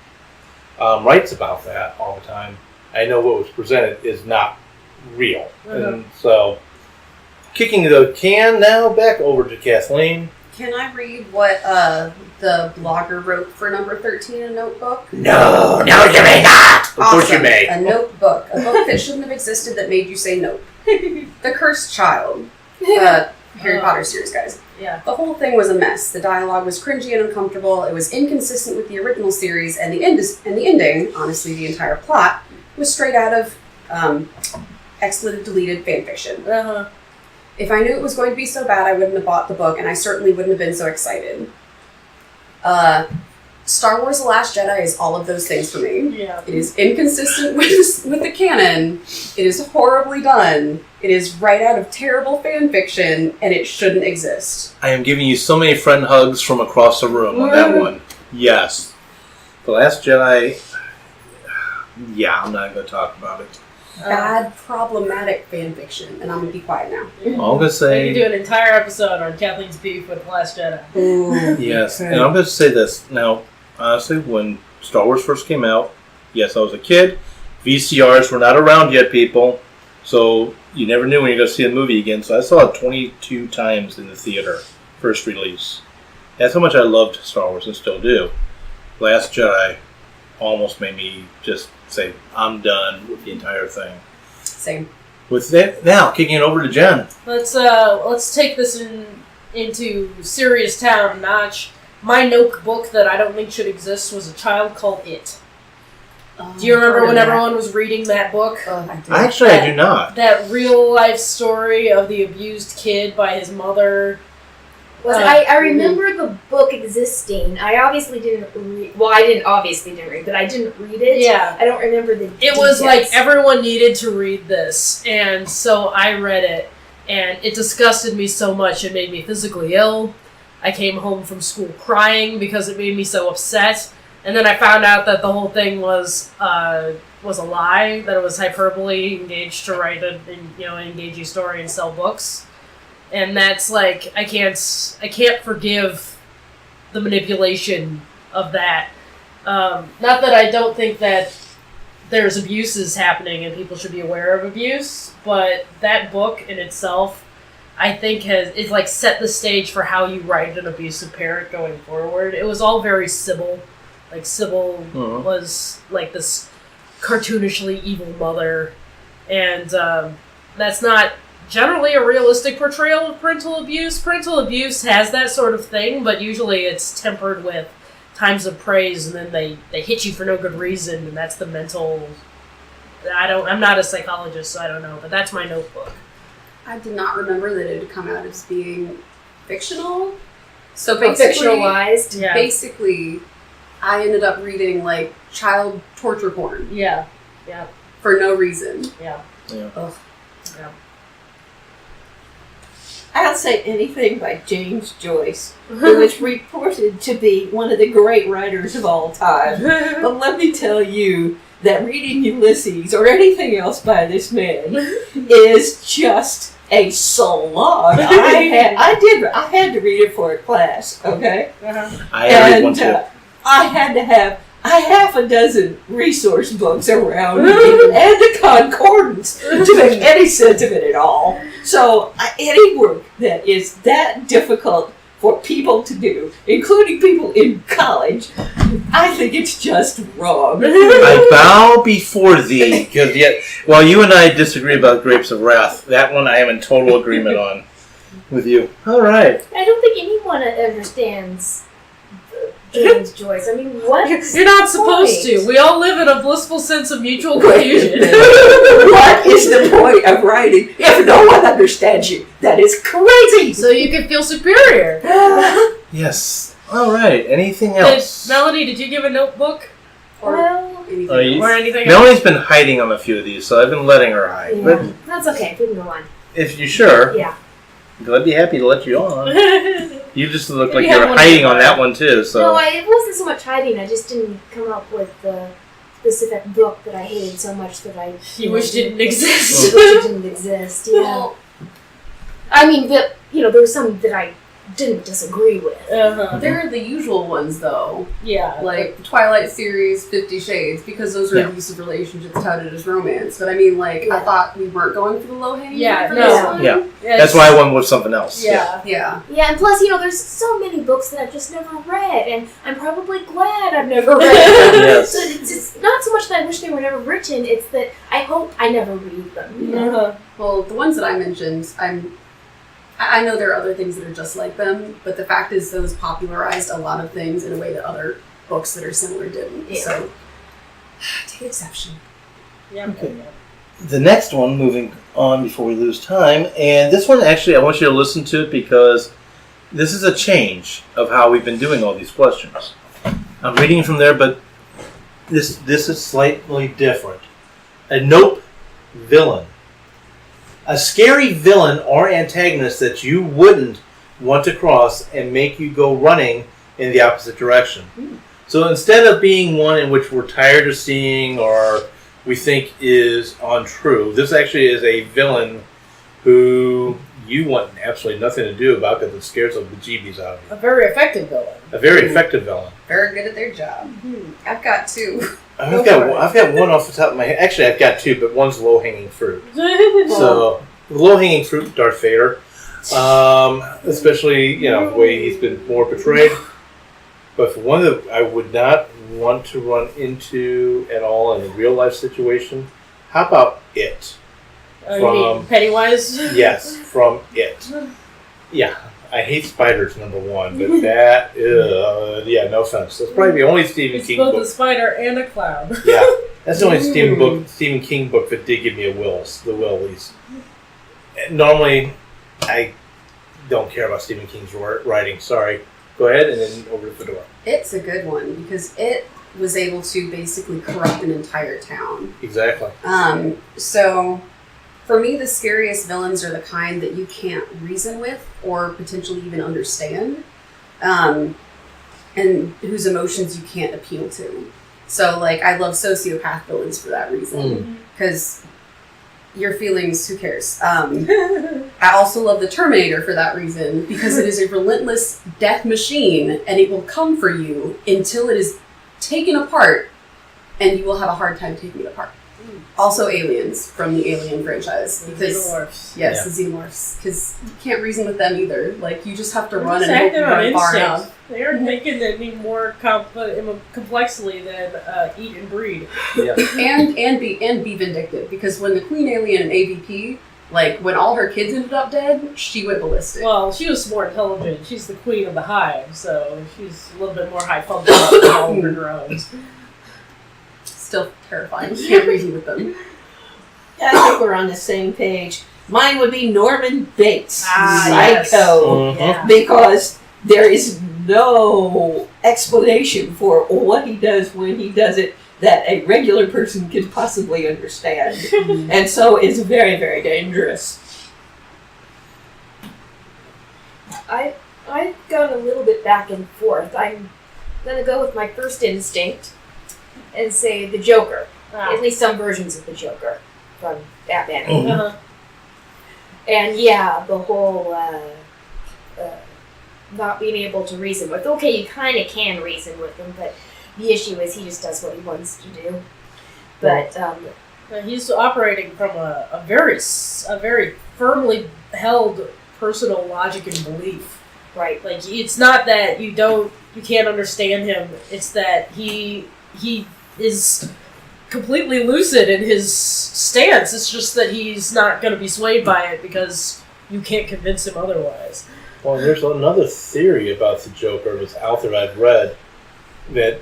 writes about that all the time. I know what was presented is not real. And so, kicking the can now back over to Kathleen. Can I read what the blogger wrote for number 13 in a notebook? No, you may not! Of course you may. A notebook. A book that shouldn't have existed that made you say nope. The Cursed Child. Harry Potter series, guys. Yeah. The whole thing was a mess. The dialogue was cringy and uncomfortable. It was inconsistent with the original series, and the ending, honestly, the entire plot, was straight out of expletive deleted fanfiction. If I knew it was going to be so bad, I wouldn't have bought the book, and I certainly wouldn't have been so excited. Star Wars The Last Jedi is all of those things for me. Yeah. It is inconsistent with the canon. It is horribly done. It is right out of terrible fan fiction, and it shouldn't exist. I am giving you so many friend hugs from across the room on that one. Yes. The Last Jedi, yeah, I'm not going to talk about it. Bad, problematic fan fiction, and I'm going to be quiet now. All I'm going to say... We can do an entire episode on Kathleen's beef with The Last Jedi. Yes, and I'm going to say this. Now, honestly, when Star Wars first came out, yes, I was a kid. VCRs were not around yet, people. So you never knew when you were going to see a movie again. So I saw it 22 times in the theater, first release. That's how much I loved Star Wars and still do. Last Jedi almost made me just say, I'm done with the entire thing. Same. With that, now, kicking it over to Jen. Let's take this into serious town notch. My Nope book that I don't think should exist was A Child Called It. Do you remember heard when of that. everyone was reading that book? I do. Actually, I do not. That real life story of the abused kid by his mother. I remember the book existing. I obviously didn't read. Well, I didn't read, but I didn't read it. Yeah. I don't remember the. It was details. like everyone needed to read this, and so I read it, and it disgusted me so much it made me physically ill. I came home from school crying because it made me so upset, and then I found out that the whole thing was a lie, that it was hyperbole engaged to write an engaging story and sell books. And that's like I can't forgive the manipulation of that. Not that I don't think that there's abuses happening and people should be aware of abuse, but that book in itself, I think is like set the stage for how you write an abusive parent going forward. It was all very Sybil. Like Sybil was like this cartoonishly evil mother, and that's not generally a realistic portrayal of parental abuse. Parental abuse has that sort of thing, but usually it's tempered with times of praise, and then they hit you for no good reason, and that's the mental... I'm not a psychologist, so I don't know, but that's my notebook. I did not remember that it had come out as being fictional. So Like basically, fictionalized. Yeah. basically, I ended up reading like child torture porn Yeah. for no reason. Yeah. Ugh. Yeah. I'll say anything by James Joyce, who is reported to be one of the great writers of all time. But let me tell you that reading Ulysses or anything else by this man is just a slog. I had to read it for a class, okay? I had to read one too. I had to have a half a dozen resource books around me and a concordance to make any sense of it at all. So any work that is that difficult for people to do, including people in college, I think it's just wrong. I bow before thee, because yet, while you and I disagree about Grapes of Wrath, that one I am in total agreement on with you. All right. I don't think anyone understands James Joyce. I mean, what? You're not supposed to. We all live in a blissful sense of mutual confusion. What is the point of writing if no one understands you? That is crazy. So you can feel superior. Yes. All right. Anything else? Melanie, did you give a notebook? Well, Anything Oh, you- else. Or anything else? Melanie's been hiding on a few of these, so I've been letting her hide. yeah, But that's okay. We can go on. if you're sure, Yeah. I'd be happy to let you on. You just look like You you're have one hiding of on that one too. So No, it wasn't so much hiding. I just didn't come up with the specific book that I hated so much that I You wish didn't I exist. wish it didn't exist. Yeah. Well, I mean, there were some that I didn't disagree with. Uh-huh. there are the usual ones though, Yeah. like the Twilight series, 50 Shades, because those are Yeah. abusive relationships touted as romance. But I mean, like, I Yeah. thought we weren't going for the low hanging Yeah, fruit for no. this one. Yeah. that's why I went with something else. Yeah. Yeah. Yeah, and plus, there's so many books that I've just never read, and I'm probably glad I've never read them. Yes. So it's not so much that I wish they were never written, it's that I hope I never read them. Uh-huh. Well, the ones that I mentioned, I know there are other things that are just like them, but the fact is those popularized a lot of things in a way that other books that are similar didn't. Yeah. So, take exception. Yeah. Okay. The next one, moving on before we lose time, and this one actually I want you to listen to it because this is a change of how we've been doing all these questions. I'm reading from there, but this is slightly different. A nope villain. A scary villain or antagonist that you wouldn't want to cross and make you go running in the opposite direction. So instead of being one in which we're tired of seeing or we think is untrue, this actually is a villain who you want absolutely nothing to do about because it scares the bejeebies out of you. A very effective villain. A very effective villain. Very good at their job. I've got two. I've got one off the top of my head. Actually, I've got two, but one's low-hanging fruit. So, low-hanging fruit, Darth Vader. Especially, the way he's been more portrayed. But for one that I would not want to run into at all in a real-life situation, how about It? You mean Pennywise? Yes, from It. Yeah, I hate spiders, number one, but that, no offense. That's probably the only Stephen It's King both book. a spider and a cloud. Yeah, that's the only Stephen King book that did give me the willies. Normally, I don't care about Stephen King's writing. Sorry. Go ahead, and then over to Fedora. It's a good one because it was able to basically corrupt an entire town. Exactly. So for me, the scariest villains are the kind that you can't reason with or potentially even understand, and whose emotions you can't appeal to. So, like, I love sociopath villains for that reason, because your feelings, who cares? I also love the Terminator for that reason, because it is a relentless death machine, and it will come for you until it is taken apart, and you will have a hard time taking it apart. Also aliens from the Alien franchise. Because, Xenomorphs. yes, the Xenomorphs. Because you can't reason with them either. Like, you just have to run and Just hope act you on run far instinct. enough. They are making it any more complexly than eat and breed. Yeah. and be vindictive. Because when the Queen Alien and AVP, like, when all her kids ended up dead, she went ballistic. Well, she was more intelligent. She's the queen of the hive, so she's a little bit more high functioning than all of her drones. Still terrifying. You can't reason with them. Yeah, I think we're on the same page. Mine would be Norman Bates, yes. Psycho, Yeah. because there is no explanation for what he does when he does it that a regular person could possibly understand. And so it's very, very dangerous. I've gone a little bit back and forth. I'm gonna go with my first instinct and say the Joker. At least some versions of the Joker from Batman. Uh-huh. And yeah, the whole not being able to reason with. Okay, you kind of can reason with him, but the issue is he just does what he wants to do. But He's operating from a very firmly held personal logic and belief. right, Like, it's not that you can't understand him. It's that he is completely lucid in his stance. It's just that he's not going to be swayed by it because you can't convince him otherwise. Well, there's another theory about the Joker that's out there I've read that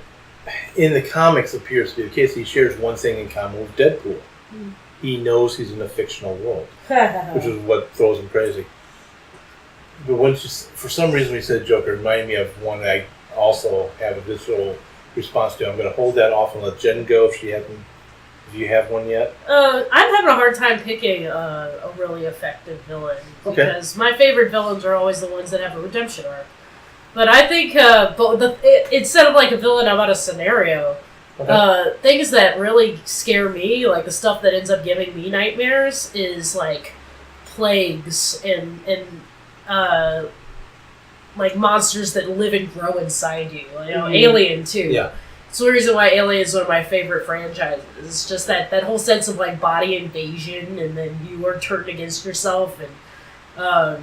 in the comics appears to be the case. He shares one thing in common with Deadpool. He knows he's in a fictional world, which is what throws him crazy. But for some reason, when you said Joker, it reminded me of one that I also have a visceral response to. I'm going to hold that off and let Jen go if you have one yet. I'm having a hard time picking a really effective villain Okay. because my favorite villains are always the ones that have a redemption arc. But I think instead of like a villain, how about a scenario? Okay. Things that really scare me, like the stuff that ends up giving me nightmares, is like plagues and like monsters that live and grow inside you. You know, Alien too. Yeah. It's the reason why Alien is one of my favorite franchises. It's just that whole sense of like body invasion, and then you are turned against yourself, and The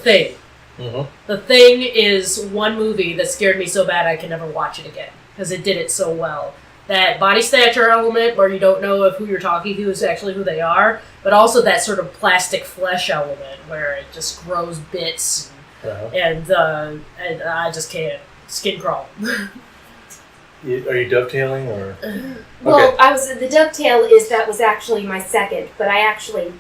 Thing. Mm-hmm. The Thing is one movie that scared me so bad I can never watch it again because it did it so well. That body stature element where you don't know if who you're talking to is actually who they are, but also that sort of plastic flesh element where it just grows bits and I just can't skin crawl. Are you dovetailing or? Well, the dovetail that was actually my second, but I actually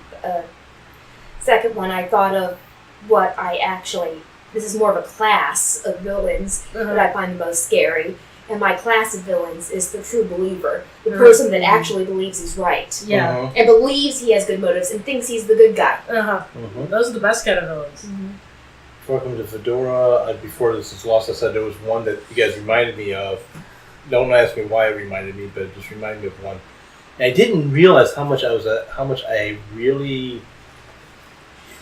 second one I thought of what I actually, this is more of a class of villains that I find the most scary, and my class of villains is the true believer, the person that actually believes he's right, Yeah. and believes he has good motives and thinks he's the good guy. Those are the best kind of villains. Welcome to Fedora. Before this is lost, I said there was one that you guys reminded me of. Don't ask me why it reminded me, but it just reminded me of one. And I didn't realize how much I really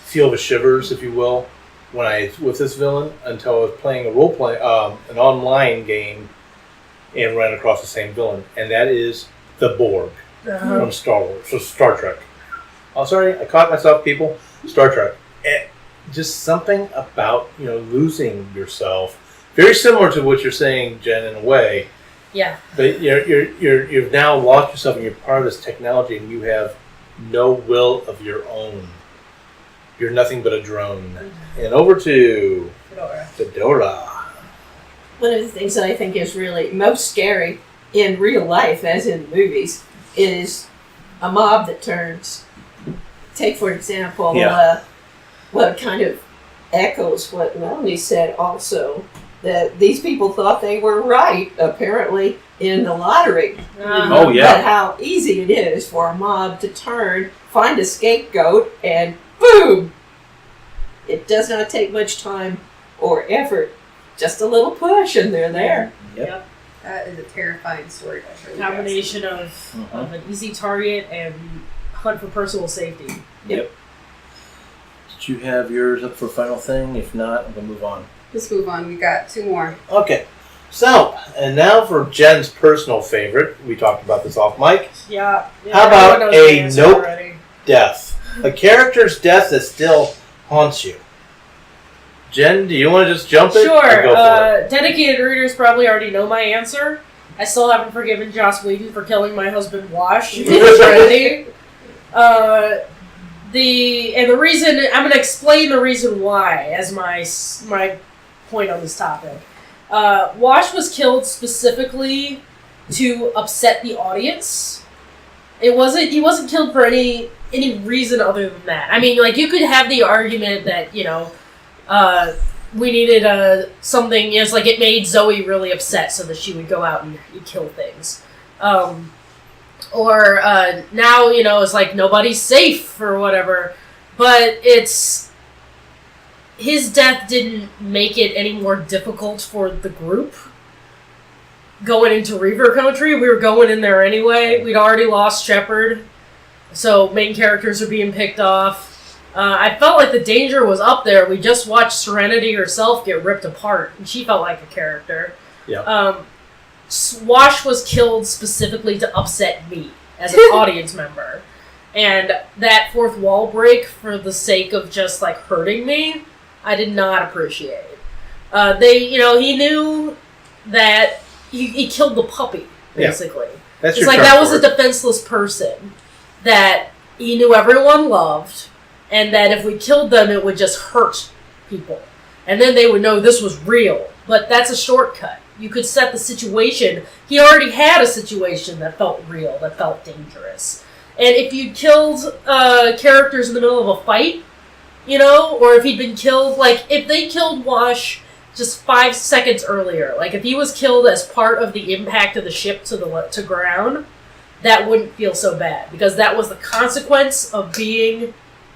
feel the shivers, if you will, with this villain until I was playing an online game and ran across the same villain, and that is the Borg from Star Trek. Oh, sorry, I caught myself, people. Star Trek. Just something about losing yourself, very similar to what you're saying, Jen, in a way. Yeah. But you've now lost yourself, and you're part of this technology, and you have no will of your own. You're nothing but a drone. And over to Fedora. One of the things that I think is really most scary in real life, as in movies, is a mob that turns. Take, for example, what kind of echoes what Melanie said also, that these people thought they were right, apparently, in the lottery. Oh, yeah. But how easy it is for a mob to turn, find a scapegoat, and boom! It does not take much time or effort. Just a little push, and they're there. Yep. That is a terrifying story. Combination of an easy target and hunt for personal safety. Yep. Did you have yours up for final thing? If not, I'm going to move on. Let's move on. We got 2 more. Okay. So, and now for Jen's personal favorite. We talked about this off mic. Yeah. How about everyone knows a the answer nope already. death? A character's death that still haunts you. Jen, do you want to just jump in? Sure. Or go for it? Dedicated readers probably already know my answer. I still haven't forgiven Joss Whedon for killing my husband Wash in Trinity. The reason I'm going to explain the reason why as my point on this topic. Wash was killed specifically to upset the audience. He wasn't killed for any reason other than that. I mean, like, you could have the argument that, you know, we needed something. It's like it made Zoe really upset so that she would go out and kill things. Or now, you know, it's like nobody's safe or whatever. But his death didn't make it any more difficult for the group. Going into Reaver Country, we were going in there anyway. We'd already lost Shepard, so main characters are being picked off. I felt like the danger was up there. We just watched Serenity herself get ripped apart, and she felt like a character. Yeah. Wash was killed specifically to upset me as an audience member. And that fourth wall break for the sake of just, like, hurting me, I did not appreciate. He knew that he killed the puppy, basically. Yeah. That's it's your like that was a defenseless person that he knew everyone loved, and that if we killed them, it would just hurt people. And then they would know this was real. But that's a shortcut. You could set the situation. He already had a situation that felt real, that felt dangerous. And if you killed characters in the middle of a fight, you know, or if he'd been killed, like, if they killed Wash just 5 seconds earlier, like, if he was killed as part of the impact of the ship to ground, that wouldn't feel so bad, because that was the consequence of an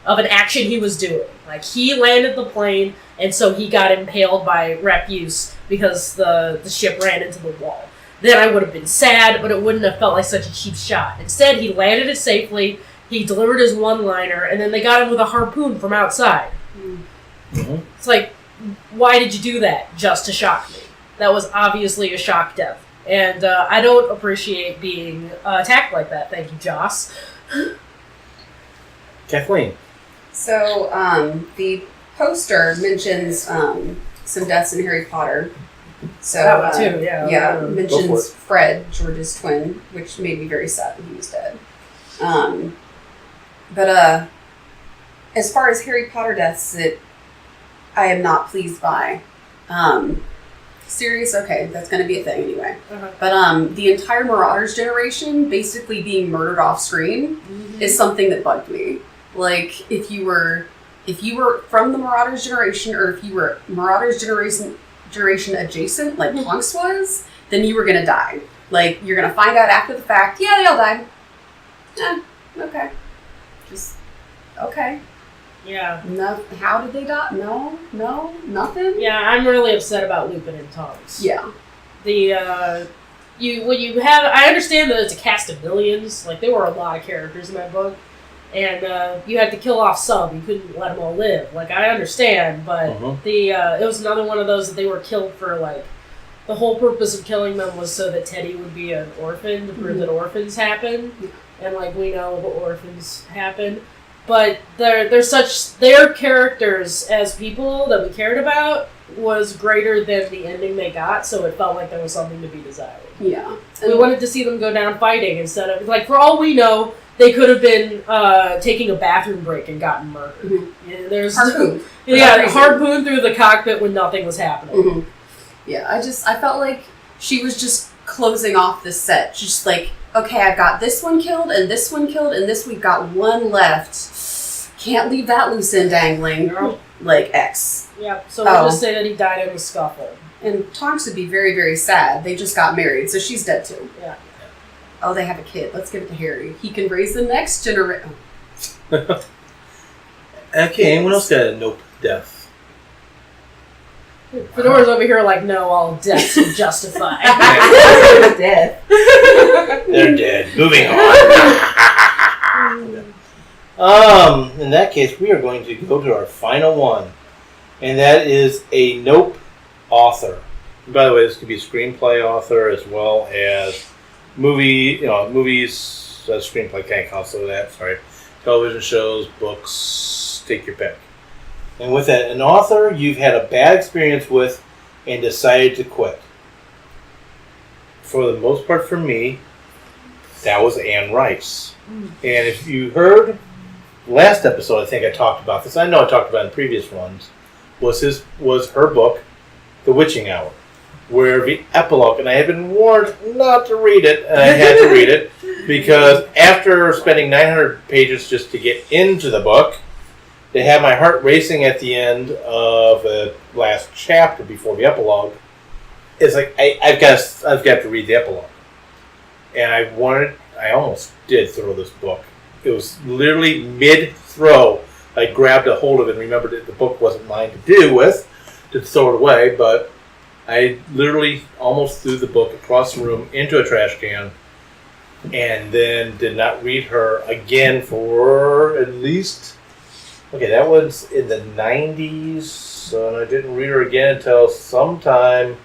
action he was doing. Like, he landed the plane, and so he got impaled by refuse because the ship ran into the wall. Then I would have been sad, but it wouldn't have felt like such a cheap shot. Instead, he landed it safely, he delivered his one-liner, and then they got him with a harpoon from outside. Mm-hmm. It's like, why did you do that? Just to shock me. That was obviously a shock death. And I don't appreciate being attacked like that. Thank you, Joss. Kathleen. So, the poster mentions some deaths in Harry Potter. So, that one too, yeah. Yeah, mentions Fred, George's twin, which made me very sad that he was dead. But as far as Harry Potter deaths, that I am not pleased by. Sirius, okay, that's going to be a thing anyway. Uh-huh. But the entire Marauders generation basically being murdered off screen is something that bugged me. Like, if you were from the Marauders generation, or if you were Marauders generation adjacent, like Tonks was, then you were going to die. Like, you're going to find out after the fact, yeah, they all died. Okay. Just, okay. Yeah. No, how did they die? No, nothing? Yeah, I'm really upset about Lupin and Tonks. Yeah. I understand that it's a cast of millions. Like, there were a lot of characters in that book. And you had to kill off some. You couldn't let them all live. Like, I understand, but it was another one of those that they were killed for, like, the whole purpose of killing them was so that Teddy would be an orphan, to prove that orphans happen. And, like, we know what orphans happen. But their characters as people that we cared about was greater than the ending they got, so it felt like there was something to be desired. Yeah. We wanted to see them go down fighting instead of, like, for all we know, they could have been taking a bathroom break and gotten murdered. Mm-hmm. Yeah, there's Harpoon. harpoon through the cockpit when nothing was happening. Mm-hmm. Yeah, I felt like she was just closing off the set. Just like, okay, I've got this one killed, and this one killed, and this we've got one left. Can't leave that loose end dangling. No. Like X. Yep. So we'll just say that he died in a scuffle. And Tonks would be very, very sad. They just got married, so she's dead too. Yeah. Oh, they have a kid. Let's give it to Harry. He can raise the next generation. Okay, anyone else got a nope death? Fedora's over here like, no, all deaths are justified. Death. They're dead. Moving on. In that case, we are going to go to our final one, and that is a nope author. And by the way, this could be a screenplay author as well as movies. Screenplay can't count so that. Sorry, television shows, books. Take your pick. And with that, an author you've had a bad experience with and decided to quit. For the most part, for me, that was Anne Rice. And if you heard last episode, I think I talked about this. I know I talked about it in previous ones. Was her book, The Witching Hour, where the epilogue, and I had been warned not to read it, and I had to read it because after spending 900 pages just to get into the book, they had my heart racing at the end of the last chapter before the epilogue. It's like I've got to read the epilogue, and I almost did throw this book. It was literally mid-throw. I grabbed a hold of it and remembered that the book wasn't mine to do with, to throw it away, but I literally almost threw the book across the room into a trash can and then did not read her again for at least, that was in the 90s, and I didn't read her again until sometime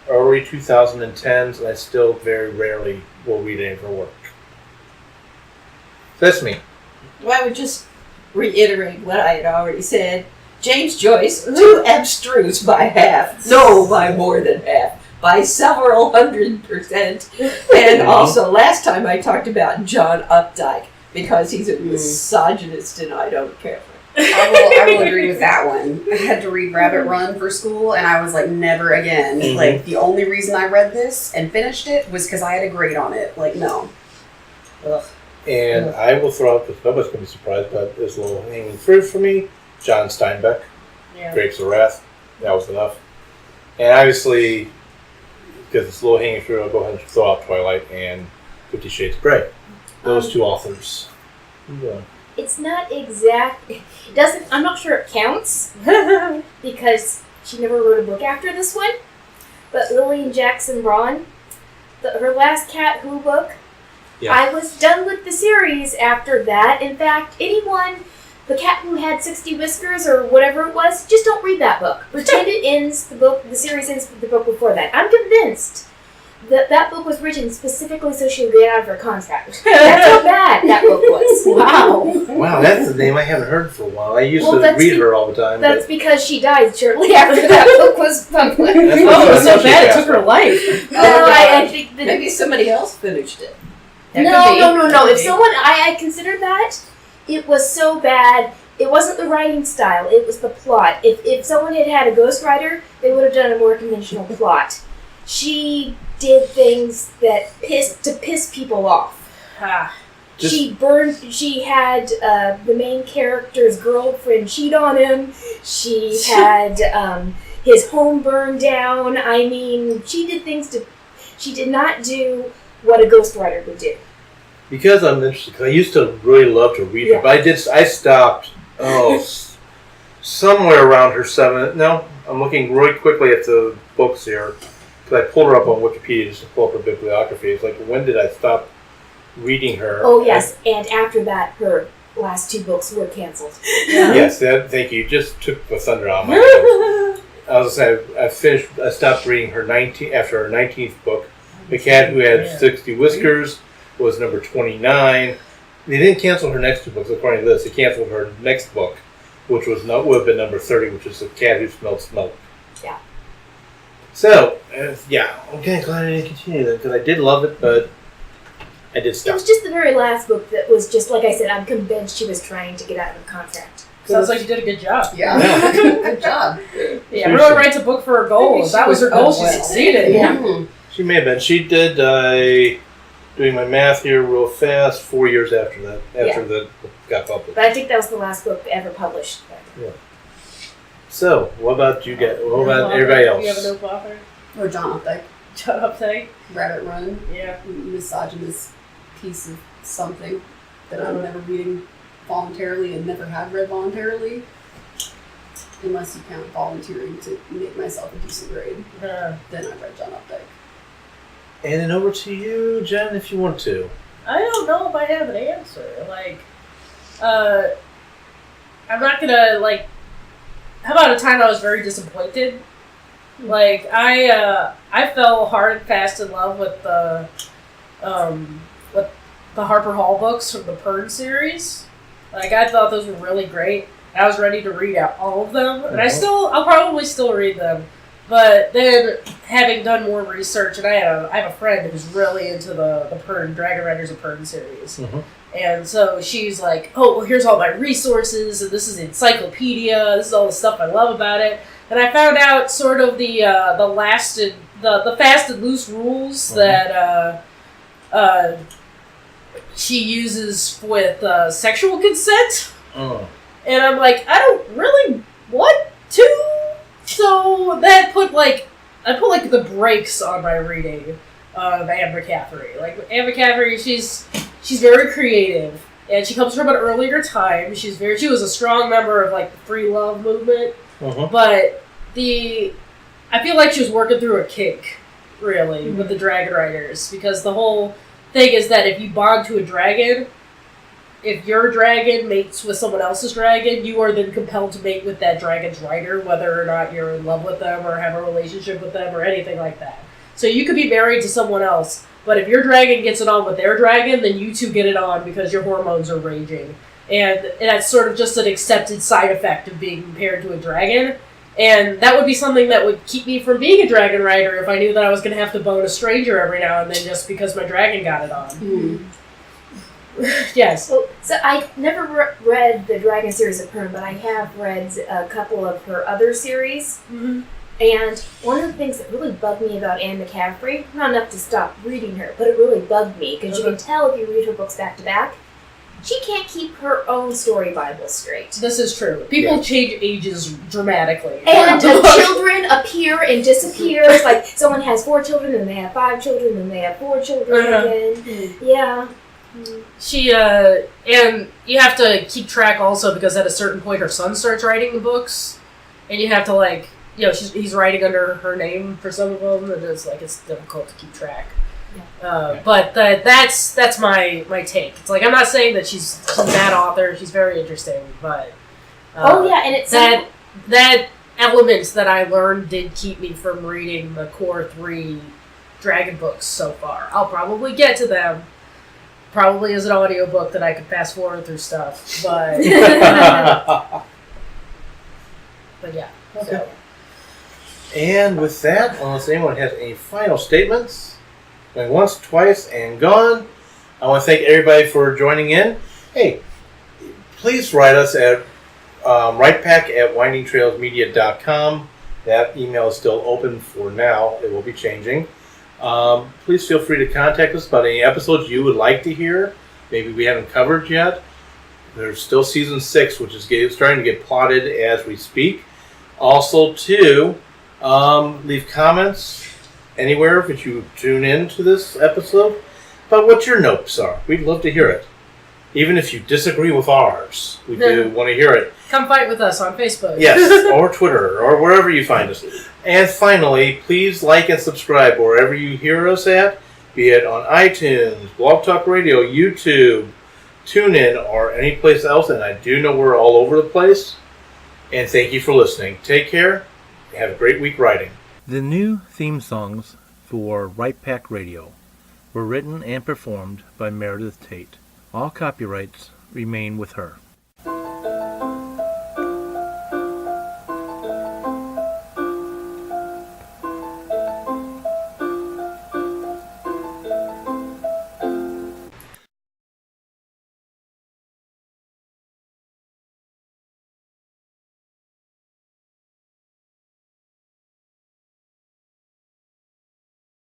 early 2010s, and I still very rarely will read any of her work. That's me. Well, I would just reiterate what I had already said. James Joyce, too abstruse by half. No, by more than half. By several 100%. And also, last time I talked about John Updike, because he's a misogynist and I don't care for him. I will agree with that one. I had to read Rabbit Run for school, and I was like, never again. Mm-hmm. Like, the only reason I read this and finished it was because I had a grade on it. Like, no. Ugh. And I will throw out, because nobody's going to be surprised, but there's a little hanging fruit for me. John Steinbeck, Grapes of Wrath. That was enough. And obviously, because it's a little hanging fruit, I'll go ahead and throw out Twilight and 50 Shades of Grey. Those two authors. Yeah. It's not exact. It doesn't. I'm not sure it counts because she never wrote a book after this one. But Lillian Jackson Braun, her last Cat Who book, I was done with the series after that. In fact, the Cat Who Had 60 Whiskers or whatever it was, just don't read that book. Pretend it ends the book. The series ends with the book before that. I'm convinced that book was written specifically so she would get out of her contract. That's how bad that book was. Wow, that's the name I haven't heard for a while. I used to read her all the time. That's because she died shortly after that book was published. It was so bad it took her life. No, I think that maybe somebody else finished it. No. If someone, I considered that, it was so bad. It wasn't the writing style, it was the plot. If someone had had a ghostwriter, they would have done a more conventional plot. She did things that piss people off. She had the main character's girlfriend cheat on him. She had his home burned down. I mean, she did not do what a ghostwriter would do. Because I'm interested, because I used to really love to read her, but I stopped, somewhere around her I'm looking really quickly at the books here, because I pulled her up on Wikipedia just to pull up her bibliography. It's like, when did I stop reading her? Oh, yes, and after that, her last two books were canceled. Yes, thank you. You just took the thunder out of my hands. I was going to say, I stopped reading her after her 19th book. The Cat Who Had 60 Whiskers was number 29. They didn't cancel her next two books, according to this. They canceled her next book, which would have been number 30, which is The Cat Who Smelled Smoke. Yeah. So, I'm kind of glad I didn't continue that, because I did love it, but I did It stop. was just the very last book that was just, like I said, I'm convinced she was trying to get out of a contract. Sounds like you did a good job. Yeah. Good job. Yeah, everyone writes a book for her goal. Maybe If that was she her goal, was she well. succeeded. Yeah. She may have been. She did, doing my math here real fast, 4 years after that, after the book got published. But I think that was the last book ever published. So, what about you guys? What about everybody else? You have a nope author? Or John Updike. Shut up, thing. Rabbit Run. Yeah. Misogynist piece of something that I'm never reading voluntarily and never have read voluntarily. Unless you count volunteering to make myself a decent grade. Then I read John Updike. And then over to you, Jen, if you want to. I don't know if I have an answer. I'm not gonna, how about a time I was very disappointed? I fell hard and fast in love with the Harper Hall books from the Pern series. I thought those were really great. I was ready to read out all of them, and I'll probably still read them. But then, having done more research, and I have a friend who's really into the Pern Dragon Riders of Pern series, and so she's like, "Oh, well, here's all my resources, and this is an encyclopedia. This is all the stuff I love about it." And I found out sort of the fast and loose rules that she uses with sexual consent. And I'm like, I don't really want to. So that put the brakes on my reading of Anne McCaffrey. Anne McCaffrey, she's very creative, and she comes from an earlier time. She was a strong member of the free love movement, but I feel like she was working through a kink, really, with the Dragon Riders, because the whole thing is that if you bond to a dragon, if your dragon mates with someone else's dragon, you are then compelled to mate with that dragon's rider, whether or not you're in love with them or have a relationship with them or anything like that. So you could be married to someone else, but if your dragon gets it on with their dragon, then you two get it on because your hormones are raging. And that's sort of just an accepted side effect of being paired to a dragon. And that would be something that would keep me from being a dragon rider if I knew that I was going to have to bone a stranger every now and then just because my dragon got it on. Yes. So I never read the Dragon series of Pern, but I have read a couple of her other series. And one of the things that really bugged me about Anne McCaffrey, not enough to stop reading her, but it really bugged me, because you can tell if you read her books back to back, she can't keep her own story Bible straight. This is true. People change ages dramatically. And children appear and disappear. It's like someone has 4 children, and they have 5 children, and they have 4 children again. Yeah. She, and you have to keep track also, because at a certain point her son starts writing the books, and you have to he's writing under her name for some of them, and it's difficult to keep track. But that's my take. It's I'm not saying that she's a bad author. She's very interesting, but and it's that element that I learned did keep me from reading the core 3 Dragon books so far. I'll probably get to them. Probably as an audiobook that I could fast forward through stuff, but but yeah. So. And with that, unless anyone has any final statements, going once, twice, and gone, I want to thank everybody for joining in. Hey, please write us at writepack@windingtrailsmedia.com. That email is still open for now. It will be changing. Please feel free to contact us about any episodes you would like to hear. Maybe we haven't covered yet. There's still season 6, which is starting to get plotted as we speak. Also, too, leave comments anywhere if you tune in to this episode about what your nopes are. We'd love to hear it. Even if you disagree with ours, we do want to hear it. Come fight with us on Facebook. Yes, or Twitter, or wherever you find us. And finally, please like and subscribe wherever you hear us at, be it on iTunes, Blog Talk Radio, YouTube, TuneIn, or any place else. And I do know we're all over the place. And thank you for listening. Take care. Have a great week writing. The new theme songs for Right Pack Radio were written and performed by Meredith Tate. All copyrights remain with her.